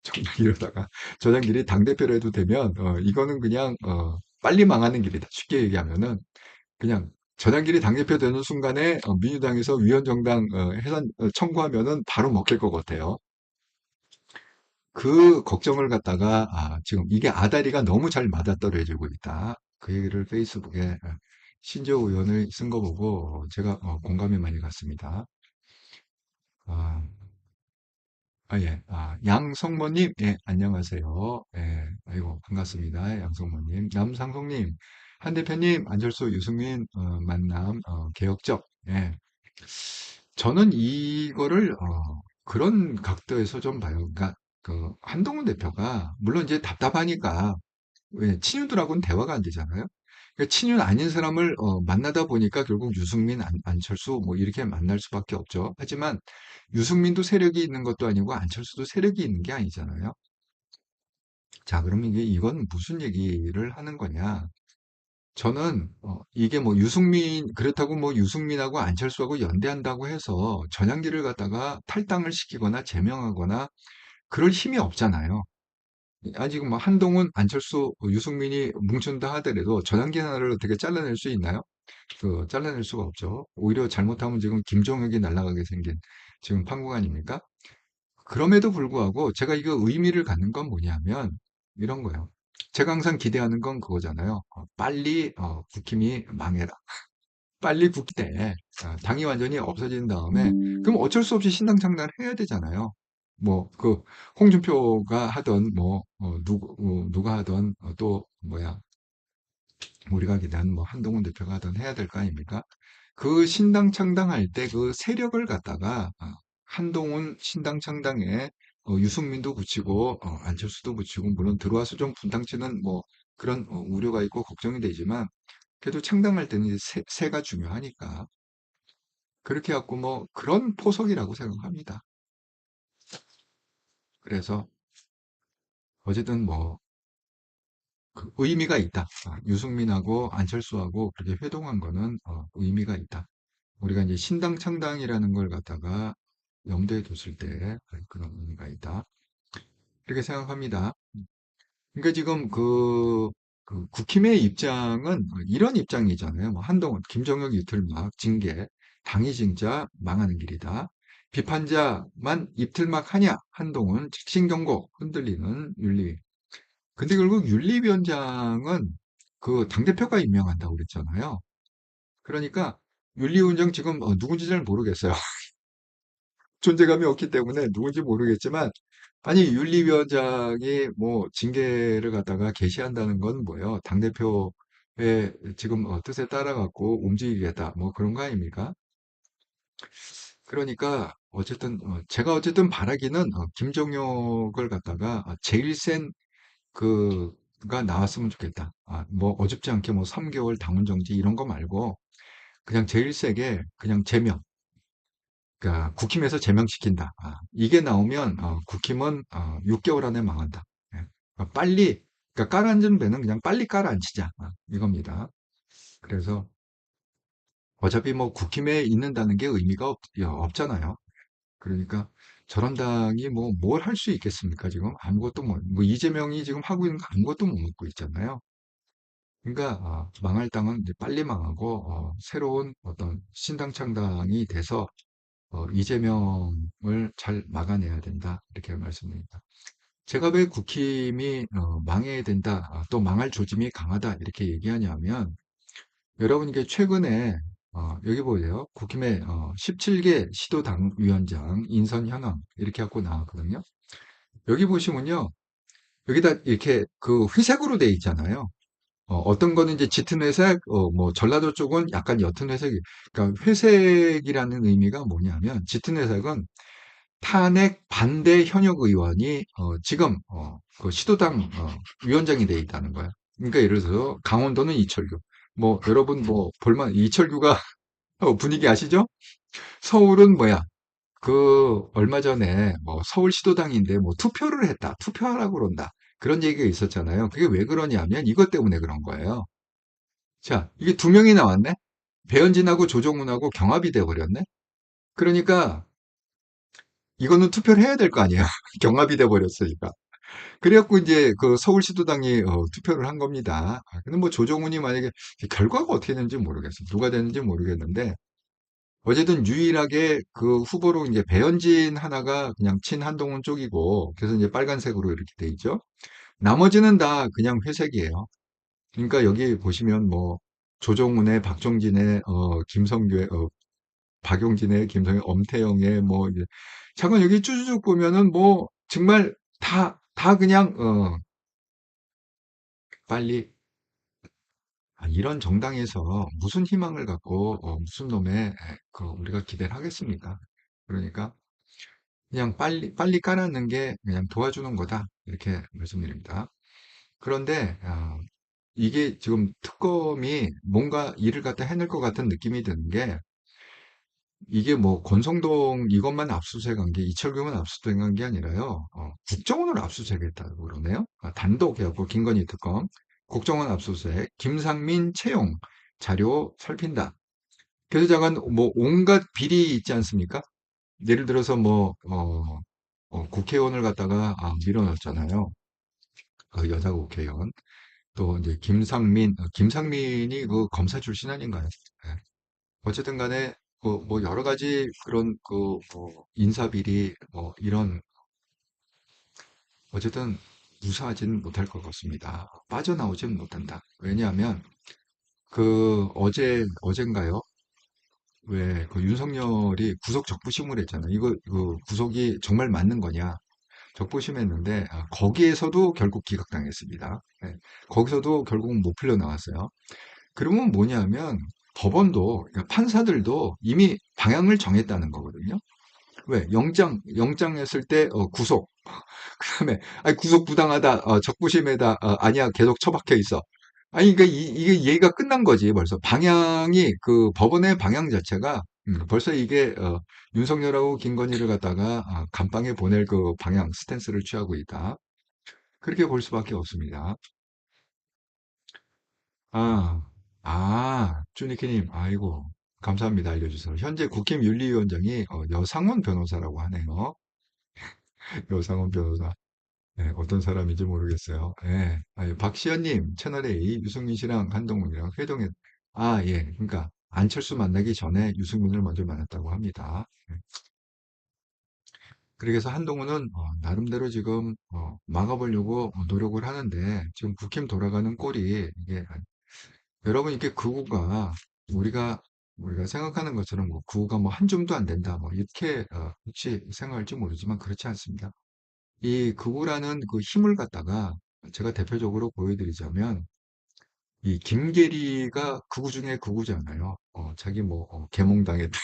정말 이러다가 저장길이 당대표로 해도 되면 이거는 그냥 빨리 망하는 길이다. 쉽게 얘기하면은 그냥 저장길이 당대표 되는 순간에 민주당에서 위헌정당 해산 청구하면은 바로 먹힐 것 같아요. 그 걱정을 갖다가 지금 이게 아다리가 너무 잘 맞아떨어지고 있다. 그 얘기를 페이스북에 신재호 의원을 쓴 거 보고 제가 공감이 많이 갔습니다. 아, 예. 양성모님, 예, 안녕하세요. 예, 아이고, 반갑습니다. 양성모님. 남상송님, 한 대표님, 안철수, 유승민, 만남, 개혁적. 예. 저는 이거를, 그런 각도에서 좀 봐요. 그러니까, 한동훈 대표가, 물론 이제 답답하니까, 왜, 친윤들하고는 대화가 안 되잖아요. 그러니까 친윤 아닌 사람을, 만나다 보니까 결국 유승민, 안철수, 뭐, 이렇게 만날 수밖에 없죠. 하지만, 유승민도 세력이 있는 것도 아니고 안철수도 세력이 있는 게 아니잖아요. 자, 그럼 이건 무슨 얘기를 하는 거냐? 저는 이게 뭐 유승민 그렇다고 뭐 유승민하고 안철수하고 연대한다고 해서 전향기를 갖다가 탈당을 시키거나 제명하거나 그럴 힘이 없잖아요. 아직 뭐 한동훈, 안철수, 유승민이 뭉친다 하더라도 전향기 하나를 어떻게 잘라낼 수 있나요? 잘라낼 수가 없죠. 오히려 잘못하면 지금 김종혁이 날아가게 생긴 지금 판국 아닙니까? 그럼에도 불구하고 제가 이거 의미를 갖는 건 뭐냐면 이런 거예요. 제가 항상 기대하는 건 그거잖아요. 빨리 국힘이 망해라. 빨리 국대 당이 완전히 없어진 다음에 그럼 어쩔 수 없이 신당 창당을 해야 되잖아요. 뭐 그 홍준표가 하던 뭐 누가 하던 또 뭐야 우리가 기대하는 뭐 한동훈 대표가 하던 해야 될 거 아닙니까? 그 신당 창당할 때 그 세력을 갖다가 한동훈 신당 창당에 유승민도 붙이고 안철수도 붙이고 물론 들어와서 좀 분당치는 뭐 그런 우려가 있고 걱정이 되지만 그래도 창당할 때는 이제 세가 중요하니까 그렇게 갖고 뭐 그런 포석이라고 생각합니다. 그래서 어쨌든 뭐 그 의미가 있다. 유승민하고 안철수하고 그렇게 회동한 거는 의미가 있다. 우리가 이제 신당 창당이라는 걸 갖다가 염두에 뒀을 때 그런 의미가 있다. 이렇게 생각합니다. 그러니까 지금 그 국힘의 입장은 이런 입장이잖아요. 뭐 한동훈, 김정혁 이틀막 징계, 당이 진짜 망하는 길이다. 비판자만 입틀막 하냐? 한동훈, 직신 경고, 흔들리는 윤리. 근데 결국 윤리위원장은 그 당대표가 임명한다고 그랬잖아요. 그러니까 윤리위원장 지금 누군지 잘 모르겠어요. 존재감이 없기 때문에 누군지 모르겠지만, 아니, 윤리위원장이 뭐 징계를 갖다가 개시한다는 건 뭐예요? 당대표의 지금 뜻에 따라 갖고 움직이겠다. 뭐 그런 거 아닙니까? 그러니까 어쨌든, 제가 어쨌든 바라기는 김정혁을 갖다가 제일 센 그가 나왔으면 좋겠다. 뭐 어줍지 않게 뭐 3개월 당원 정지 이런 거 말고 그냥 제일 세게 그냥 제명. 그러니까 국힘에서 제명시킨다. 이게 나오면 국힘은 6개월 안에 망한다. 예. 빨리 그러니까 깔아앉은 배는 그냥 빨리 깔아앉히자. 이겁니다. 그래서 어차피 뭐 국힘에 있는다는 게 의미가 없잖아요. 그러니까 저런 당이 뭐 뭘 할 수 있겠습니까? 지금 아무것도 뭐 이재명이 지금 하고 있는 거 아무것도 못 먹고 있잖아요. 그러니까 망할 당은 이제 빨리 망하고 새로운 어떤 신당 창당이 돼서 이재명을 잘 막아내야 된다. 이렇게 말씀드립니다. 제가 왜 국힘이 망해야 된다, 또 망할 조짐이 강하다 이렇게 얘기하냐면 여러분 이게 최근에 여기 보세요. 국힘의 17개 시도당 위원장 인선 현황 이렇게 갖고 나왔거든요. 여기 보시면요. 여기다 이렇게 그 회색으로 돼 있잖아요. 어떤 거는 이제 짙은 회색, 뭐 전라도 쪽은 약간 옅은 회색이, 그러니까 회색이라는 의미가 뭐냐면 짙은 회색은 탄핵 반대 현역 의원이 지금 그 시도당 위원장이 돼 있다는 거예요. 그러니까 예를 들어서 강원도는 이철규. 뭐 여러분 뭐 볼만 이철규가 분위기 아시죠? 서울은 뭐야? 그 얼마 전에 뭐 서울시도당인데 뭐 투표를 했다. 투표하라고 그런다. 그런 얘기가 있었잖아요. 그게 왜 그러냐면 이것 때문에 그런 거예요. 자, 이게 두 명이 나왔네? 배현진하고 조정훈하고 경합이 돼 버렸네? 그러니까 이거는 투표를 해야 될 거 아니에요. 경합이 돼 버렸으니까. 그래갖고 이제 그 서울시도당이 투표를 한 겁니다. 근데 뭐 조정훈이 만약에 결과가 어떻게 되는지 모르겠어요. 누가 되는지 모르겠는데 어쨌든 유일하게 그 후보로 이제 배현진 하나가 그냥 친한동훈 쪽이고 그래서 이제 빨간색으로 이렇게 돼 있죠. 나머지는 다 그냥 회색이에요. 그러니까 여기 보시면 뭐 조정훈의 박종진의 김성규의 박용진의, 김성의, 엄태영의, 뭐, 이제, 잠깐 여기 쭈쭈쭉 보면은 뭐, 정말 다 그냥, 빨리, 이런 정당에서 무슨 희망을 갖고, 무슨 놈의, 우리가 기대를 하겠습니까? 그러니까, 그냥 빨리 깔아놓는 게 그냥 도와주는 거다. 이렇게 말씀드립니다. 그런데, 이게 지금 특검이 뭔가 일을 갖다 해낼 것 같은 느낌이 드는 게, 이게 뭐 권성동 이것만 압수수색한 게 이철규만 압수수색한 게 아니라요. 국정원을 압수수색했다고 그러네요. 단독 해갖고 김건희 특검, 국정원 압수수색, 김상민 채용 자료 살핀다. 그래서 잠깐 뭐 온갖 비리 있지 않습니까? 예를 들어서 뭐 국회의원을 갖다가 밀어넣었잖아요. 그 여자 국회의원. 또 이제 김상민이 그 검사 출신 아닌가요? 예. 어쨌든 간에 뭐 여러 가지 그런 인사비리 뭐 이런 어쨌든 무사하지는 못할 것 같습니다. 빠져나오지는 못한다. 왜냐하면 어젠가요? 왜 그 윤석열이 구속 적부심을 했잖아요. 이거 구속이 정말 맞는 거냐? 적부심했는데 거기에서도 결국 기각당했습니다. 네. 거기서도 결국 못 풀려 나왔어요. 그러면 뭐냐면 법원도 그러니까 판사들도 이미 방향을 정했다는 거거든요. 왜? 영장 했을 때 구속. 그다음에 아니 구속 부당하다. 적부심에다 아니야 계속 처박혀 있어. 아니 그러니까 이게 얘기가 끝난 거지 벌써. 방향이 그 법원의 방향 자체가 벌써 이게 윤석열하고 김건희를 갖다가 감방에 보낼 그 방향 스탠스를 취하고 있다. 그렇게 볼 수밖에 없습니다. 아, 쭈니키님, 아이고, 감사합니다. 알려주셔서. 현재 국힘 윤리위원장이 여상원 변호사라고 하네요. 여상원 변호사. 네, 어떤 사람인지 모르겠어요. 예. 박시연님, 채널A, 유승민 씨랑 한동훈이랑 회동했, 예. 그러니까, 안철수 만나기 전에 유승민을 먼저 만났다고 합니다. 예. 그래서 한동훈은 나름대로 지금 막아보려고 노력을 하는데, 지금 국힘 돌아가는 꼴이 이게 여러분 이게 극우가 우리가 우리가 생각하는 것처럼 뭐 극우가 뭐 한 줌도 안 된다 뭐 이렇게 혹시 생각할지 모르지만 그렇지 않습니다. 이 극우라는 그 힘을 갖다가 제가 대표적으로 보여드리자면 이 김계리가 극우 중에 극우잖아요. 자기 뭐 개몽당했다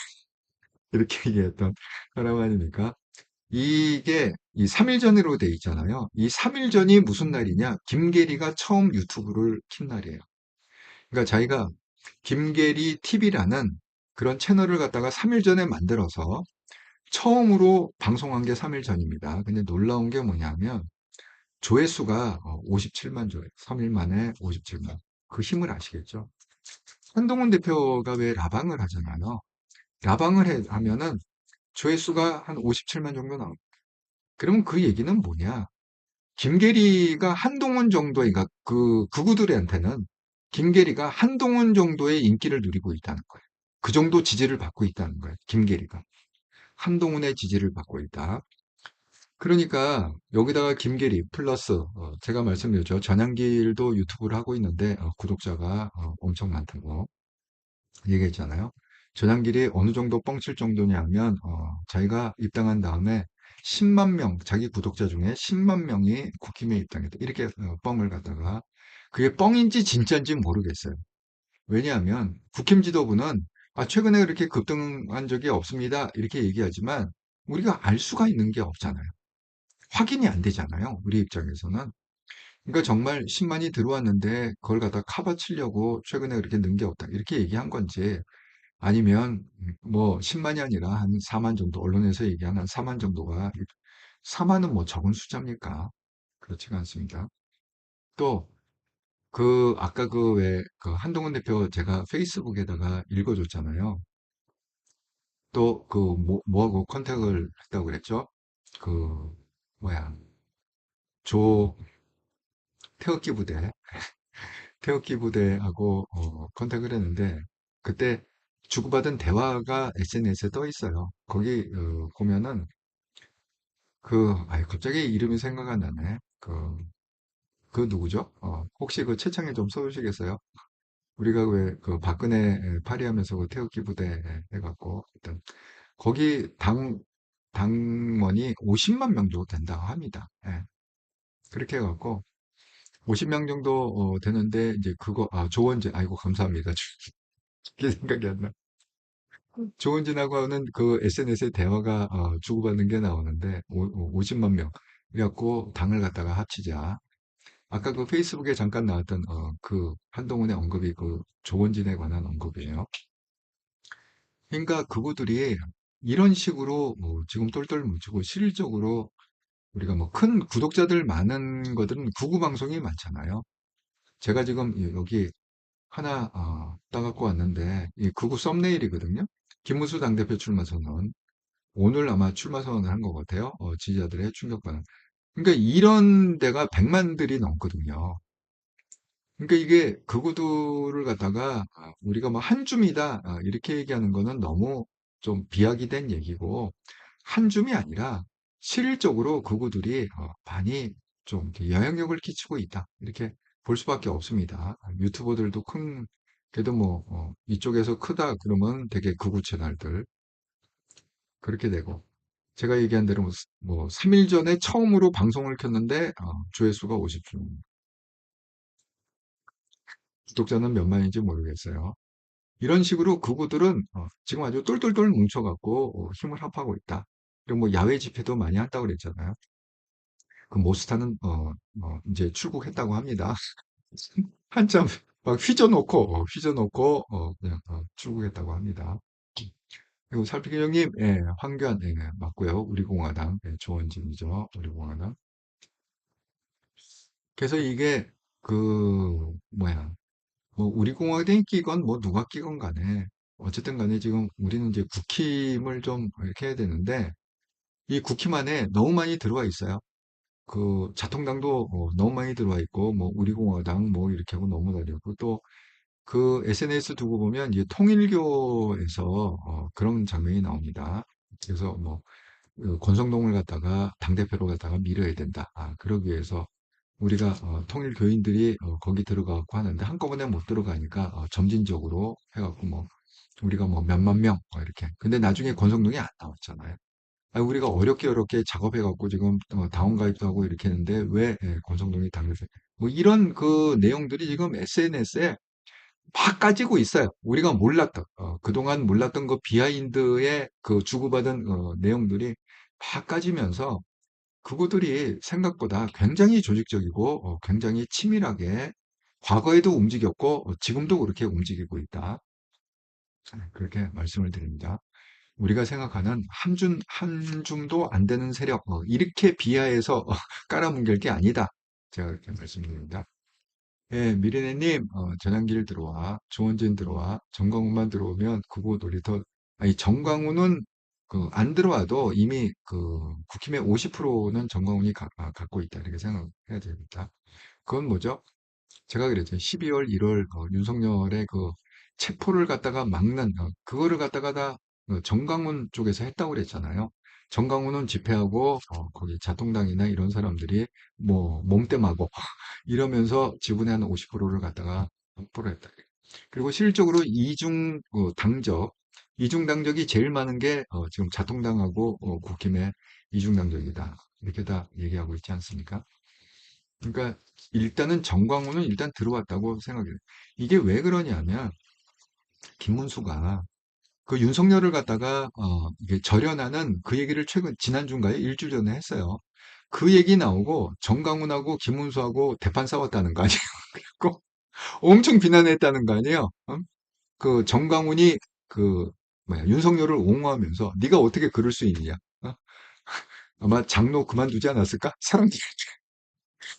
이렇게 얘기했던 사람 아닙니까? 이게 이 3일 전으로 돼 있잖아요. 이 3일 전이 무슨 날이냐? 김계리가 처음 유튜브를 킨 날이에요. 그러니까 자기가 김계리 TV라는 그런 채널을 갖다가 3일 전에 만들어서 처음으로 방송한 게 3일 전입니다. 근데 놀라운 게 뭐냐면 조회수가 57만 조회, 3일 만에 57만. 그 힘을 아시겠죠? 한동훈 대표가 왜 라방을 하잖아요. 하면은 조회수가 한 57만 정도 나옵니다. 그러면 그 얘기는 뭐냐? 김계리가 한동훈 정도의, 그러니까 그 극우들한테는 김계리가 한동훈 정도의 인기를 누리고 있다는 거예요. 그 정도 지지를 받고 있다는 거예요. 김계리가. 한동훈의 지지를 받고 있다. 그러니까 여기다가 김계리 플러스 제가 말씀드렸죠. 전향길도 유튜브를 하고 있는데 구독자가 엄청 많다고 얘기했잖아요. 전향길이 어느 정도 뻥칠 정도냐면 자기가 입당한 다음에 10만 명, 자기 구독자 중에 10만 명이 국힘에 입당했다. 이렇게 뻥을 갖다가 그게 뻥인지 진짜인지 모르겠어요. 왜냐하면 국힘 지도부는 최근에 그렇게 급등한 적이 없습니다. 이렇게 얘기하지만 우리가 알 수가 있는 게 없잖아요. 확인이 안 되잖아요. 우리 입장에서는. 그러니까 정말 10만이 들어왔는데 그걸 갖다 커버치려고 최근에 그렇게 는 게 없다. 이렇게 얘기한 건지 아니면 뭐 10만이 아니라 한 4만 정도 언론에서 얘기한 한 4만 정도가 4만은 뭐 적은 숫자입니까? 그렇지가 않습니다. 또 아까 왜 한동훈 대표 제가 페이스북에다가 읽어줬잖아요. 또 뭐하고 컨택을 했다고 그랬죠? 그 뭐야 조 태극기 부대 태극기 부대하고 컨택을 했는데 그때 주고받은 대화가 SNS에 떠 있어요. 거기 보면은 갑자기 이름이 생각 안 나네. 그 누구죠? 혹시 그 채창에 좀 써주시겠어요? 우리가 왜 그 박근혜 파리하면서 그 태극기 부대 해갖고 일단 거기 당원이 50만 명 정도 된다고 합니다. 예. 그렇게 해갖고 50명 정도 되는데 이제 그거 조원진 아이고 감사합니다. 그게 생각이 안 나. 조원진하고 하는 그 SNS에 대화가 주고받는 게 나오는데 50만 명. 그래갖고 당을 갖다가 합치자. 아까 그 페이스북에 잠깐 나왔던 그 한동훈의 언급이 그 조원진에 관한 언급이에요. 그러니까 그분들이 이런 식으로 뭐 지금 똘똘 뭉치고 실질적으로 우리가 뭐 큰 구독자들 많은 것들은 구구 방송이 많잖아요. 제가 지금 여기 하나 따갖고 왔는데 이 구구 썸네일이거든요. 김문수 당대표 출마 선언. 오늘 아마 출마 선언을 한 것 같아요. 지지자들의 충격받은. 그러니까 이런 데가 100만들이 넘거든요. 그러니까 이게 극우들을 갖다가 우리가 뭐 한 줌이다 이렇게 얘기하는 거는 너무 좀 비약이 된 얘기고 한 줌이 아니라 실질적으로 극우들이 많이 좀 이렇게 영향력을 끼치고 있다 이렇게 볼 수밖에 없습니다. 유튜버들도 큰 그래도 뭐 이쪽에서 크다 그러면 되게 극우 채널들 그렇게 되고 제가 얘기한 대로 뭐 3일 전에 처음으로 방송을 켰는데 조회수가 50주 구독자는 몇만인지 모르겠어요. 이런 식으로 그구들은 지금 아주 똘똘똘 뭉쳐갖고 힘을 합하고 있다. 그리고 뭐 야외 집회도 많이 한다고 그랬잖아요. 그 모스타는 이제 출국했다고 합니다. 한참 막 휘저놓고 그냥 출국했다고 합니다. 그리고 살피기 형님, 예, 황교안, 예, 맞고요. 우리공화당, 예, 조원진이죠. 우리공화당. 그래서 이게 뭐야, 뭐 우리공화당이 끼건 뭐 누가 끼건 간에 어쨌든 간에 지금 우리는 이제 국힘을 좀 이렇게 해야 되는데 이 국힘 안에 너무 많이 들어와 있어요. 그 자통당도 너무 많이 들어와 있고 뭐 우리공화당 뭐 이렇게 하고 너무 다르고 또 그 SNS 두고 보면 이제 통일교에서 그런 장면이 나옵니다. 그래서 뭐 권성동을 갖다가 당대표로 갖다가 밀어야 된다. 그러기 위해서 우리가 통일 교인들이 거기 들어가고 하는데 한꺼번에 못 들어가니까 점진적으로 해갖고 뭐 우리가 뭐 몇만 명 이렇게 근데 나중에 권성동이 안 나왔잖아요. 우리가 어렵게 작업해갖고 지금 다운가입도 하고 이렇게 했는데 왜 권성동이 당대표 뭐 이런 그 내용들이 지금 SNS에 막 까지고 있어요. 우리가 몰랐던 그동안 몰랐던 그 비하인드의 그 주고받은 내용들이 막 까지면서 그구들이 생각보다 굉장히 조직적이고 굉장히 치밀하게 과거에도 움직였고 지금도 그렇게 움직이고 있다. 그렇게 말씀을 드립니다. 우리가 생각하는 한 줌도 안 되는 세력, 이렇게 비하해서 깔아뭉갤 게 아니다. 제가 그렇게 말씀드립니다. 예, 미리네님, 전환길 들어와, 조원진 들어와, 정광훈만 들어오면 그거 놀이터, 아니, 정광훈은 안 들어와도 이미 국힘의 50%는 정광훈이 갖고 있다. 이렇게 생각해야 됩니다. 그건 뭐죠? 제가 그랬죠. 12월, 1월 윤석열의 그 체포를 갖다가 막는 그거를 갖다가 다 정강훈 쪽에서 했다고 그랬잖아요. 정강훈은 집회하고 거기 자통당이나 이런 사람들이 뭐 몸담하고 이러면서 지분의 한 50%를 갖다가 확보를 했다. 그리고 실질적으로 이중 당적이 제일 많은 게 지금 자통당하고 국힘의 이중 당적이다. 이렇게 다 얘기하고 있지 않습니까? 그러니까 일단은 정광훈은 일단 들어왔다고 생각해요. 이게 왜 그러냐면 김문수가 그 윤석열을 갖다가 이게 절연하는 그 얘기를 지난주인가요? 일주일 전에 했어요. 그 얘기 나오고 정광훈하고 김문수하고 대판 싸웠다는 거 아니에요? 그래고 엄청 비난했다는 거 아니에요? 그 정광훈이 그 윤석열을 옹호하면서 네가 어떻게 그럴 수 있느냐? 아마 장로 그만두지 않았을까?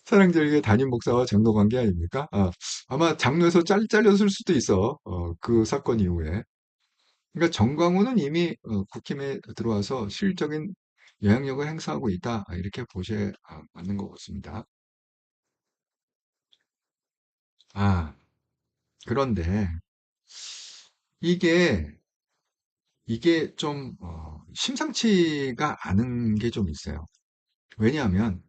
사랑제일교회 담임 목사와 장로 관계 아닙니까? 아마 장로에서 잘렸을 수도 있어. 그 사건 이후에. 그러니까 정광훈은 이미 국힘에 들어와서 실질적인 영향력을 행사하고 있다. 이렇게 보셔야 맞는 것 같습니다. 아, 그런데 이게 이게 좀 심상치가 않은 게 좀 있어요. 왜냐하면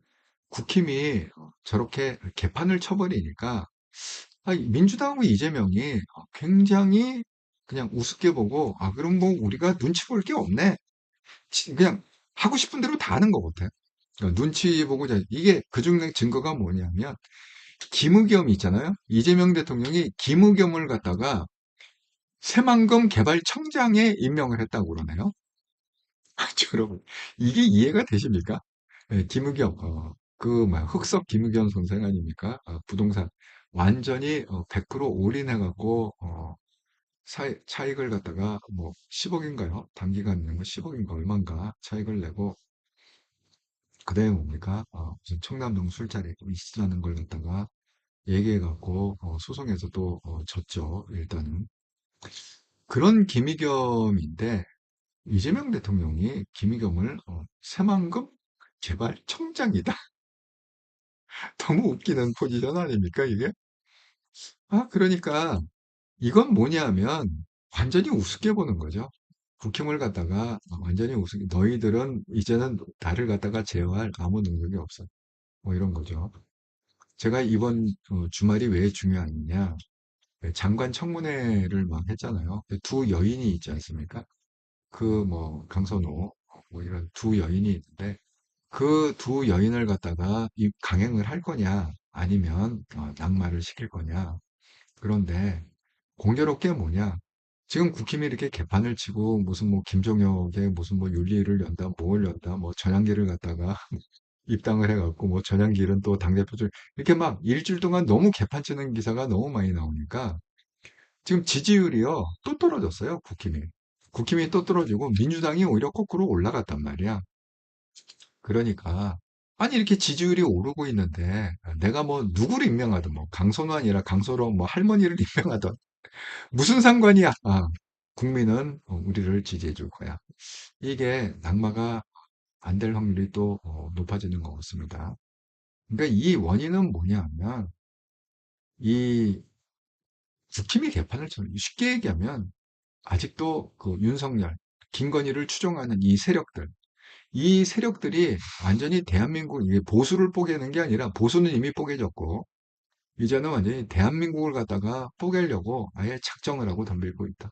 국힘이 저렇게 개판을 쳐버리니까 민주당하고 이재명이 굉장히 그냥 우습게 보고, 그럼 뭐 우리가 눈치 볼 게 없네. 그냥 하고 싶은 대로 다 하는 것 같아. 그러니까 눈치 보고, 이게 그중 증거가 뭐냐면, 김의겸 있잖아요. 이재명 대통령이 김의겸을 갖다가 새만금 개발청장에 임명을 했다고 그러네요. 여러분, 이게 이해가 되십니까? 네, 김의겸, 흑석 김의겸 선생 아닙니까? 부동산 완전히 100% 올인해갖고 차익을 갖다가 뭐 10억인가요? 단기간에 뭐 10억인가 얼마인가 차익을 내고 그다음에 뭡니까? 무슨 청남동 술자리 있으라는 걸 갖다가 얘기해갖고 소송에서도 졌죠. 일단은 그런 김의겸인데 이재명 대통령이 김의겸을 새만금 개발청장이다. 너무 웃기는 포지션 아닙니까, 이게? 그러니까 이건 뭐냐면 완전히 우습게 보는 거죠. 국힘을 갖다가 완전히 우습게, 너희들은 이제는 나를 갖다가 제어할 아무 능력이 없어. 뭐 이런 거죠. 제가 이번 주말이 왜 중요하느냐. 장관 청문회를 막 했잖아요. 두 여인이 있지 않습니까? 뭐 강선호 뭐 이런 두 여인이 있는데 그 두 여인을 갖다가 이 강행을 할 거냐 아니면 낙마를 시킬 거냐. 그런데 공교롭게 뭐냐. 지금 국힘이 이렇게 개판을 치고 무슨 뭐 김종혁의 무슨 뭐 윤리를 연다 뭘 연다 뭐 전향기를 갖다가 입당을 해갖고 뭐 전향기는 또 당대표들 이렇게 막 일주일 동안 너무 개판 치는 기사가 너무 많이 나오니까 지금 지지율이요 또 떨어졌어요 국힘이. 국힘이 또 떨어지고 민주당이 오히려 거꾸로 올라갔단 말이야. 그러니까 아니 이렇게 지지율이 오르고 있는데 내가 뭐 누구를 임명하든 뭐 강선우 아니라 강서로 뭐 할머니를 임명하든 무슨 상관이야. 국민은 우리를 지지해 줄 거야. 이게 낙마가 안 될 확률이 또 높아지는 것 같습니다. 그러니까 이 원인은 뭐냐면 이 국힘이 개판을 쳐요. 쉽게 얘기하면 아직도 그 윤석열, 김건희를 추종하는 이 세력들이 완전히 대한민국, 이게 보수를 뽀개는 게 아니라 보수는 이미 뽀개졌고, 이제는 완전히 대한민국을 갖다가 뽀개려고 아예 작정을 하고 덤빌고 있다.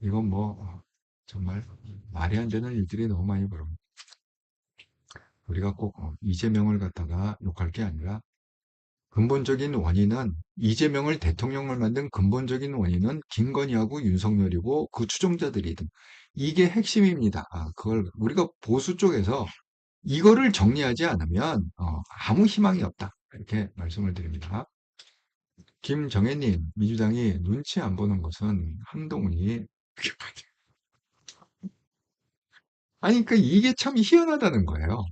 이건 뭐, 정말 말이 안 되는 일들이 너무 많이 벌어요. 우리가 꼭 이재명을 갖다가 욕할 게 아니라 근본적인 원인은 이재명을 대통령을 만든 근본적인 원인은 김건희하고 윤석열이고 그 추종자들이든 이게 핵심입니다. 그걸 우리가 보수 쪽에서 이거를 정리하지 않으면 아무 희망이 없다. 이렇게 말씀을 드립니다. 김정혜님, 민주당이 눈치 안 보는 것은 한동훈이 아니 그러니까 이게 참 희한하다는 거예요.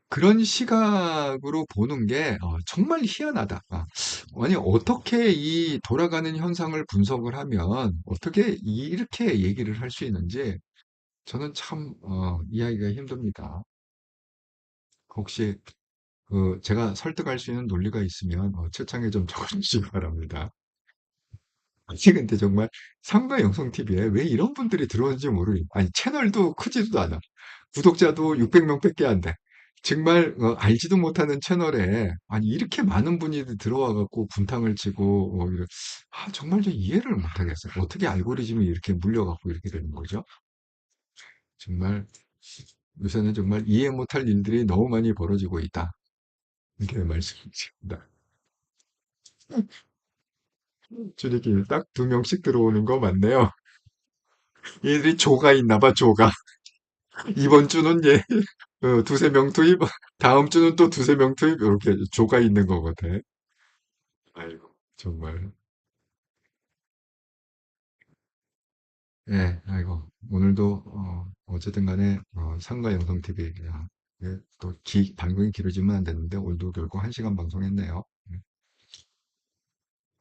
그런 시각으로 보는 게 정말 희한하다. 아니 어떻게 이 돌아가는 현상을 분석을 하면 어떻게 이렇게 얘기를 할 수 있는지 저는 참 이해하기가 힘듭니다. 혹시 제가 설득할 수 있는 논리가 있으면 채창에 좀 적어주시기 바랍니다. 아니 근데 정말 삼가 영성TV에 왜 이런 분들이 들어오는지 모르겠 아니 채널도 크지도 않아. 구독자도 600명밖에 안 돼. 정말 알지도 못하는 채널에 아니 이렇게 많은 분이 들어와 갖고 분탕을 치고 정말 좀 이해를 못 하겠어요. 어떻게 알고리즘이 이렇게 물려 갖고 이렇게 되는 거죠? 정말 요새는 정말 이해 못할 일들이 너무 많이 벌어지고 있다. 이렇게 말씀드립니다. 주리님 딱 두 명씩 들어오는 거 맞네요. 얘들이 조가 있나 봐, 조가. 이번 주는 얘 두세 명 투입, 다음 주는 또 두세 명 투입, 이렇게 조가 있는 것 같아. 아이고, 정말. 예, 아이고, 오늘도, 어쨌든 간에, 상가 영상TV, 야, 이게 또 방송이 길어지면 안 되는데, 오늘도 결국 1시간 방송했네요.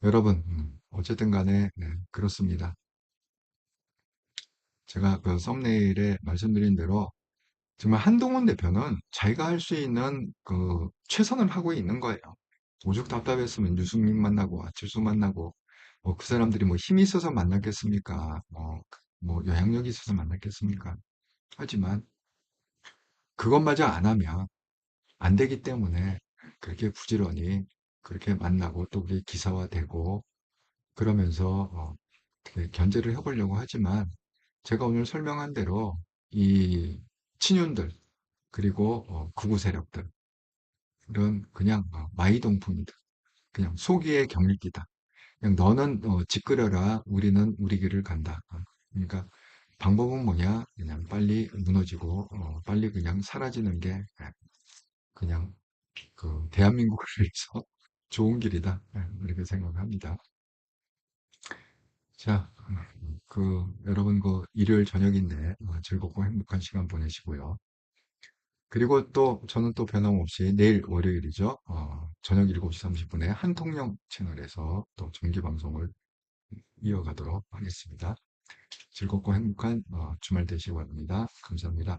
여러분, 어쨌든 간에, 네, 그렇습니다. 제가 그 썸네일에 말씀드린 대로, 정말 한동훈 대표는 자기가 할 수 있는 최선을 하고 있는 거예요. 오죽 답답했으면 유승민 만나고 아칠수 만나고 뭐 그 사람들이 뭐 힘이 있어서 만났겠습니까? 뭐 영향력이 있어서 만났겠습니까? 하지만 그것마저 안 하면 안 되기 때문에 그렇게 부지런히 그렇게 만나고 또 그게 기사화되고 그러면서 어떻게 견제를 해보려고 하지만 제가 오늘 설명한 대로 이 친윤들 그리고 극우 세력들은 그냥 마이동풍이다. 그냥 소기의 경리기다. 그냥 너는 집 끓여라. 우리는 우리 길을 간다. 그러니까 방법은 뭐냐? 그냥 빨리 무너지고 빨리 그냥 사라지는 게 그냥 그 대한민국을 위해서 좋은 길이다. 이렇게 생각합니다. 자, 여러분 그 일요일 저녁인데 즐겁고 행복한 시간 보내시고요. 그리고 또 저는 또 변함없이 내일 월요일이죠. 저녁 7시 30분에 한통령 채널에서 또 정기 방송을 이어가도록 하겠습니다. 즐겁고 행복한 주말 되시기 바랍니다. 감사합니다.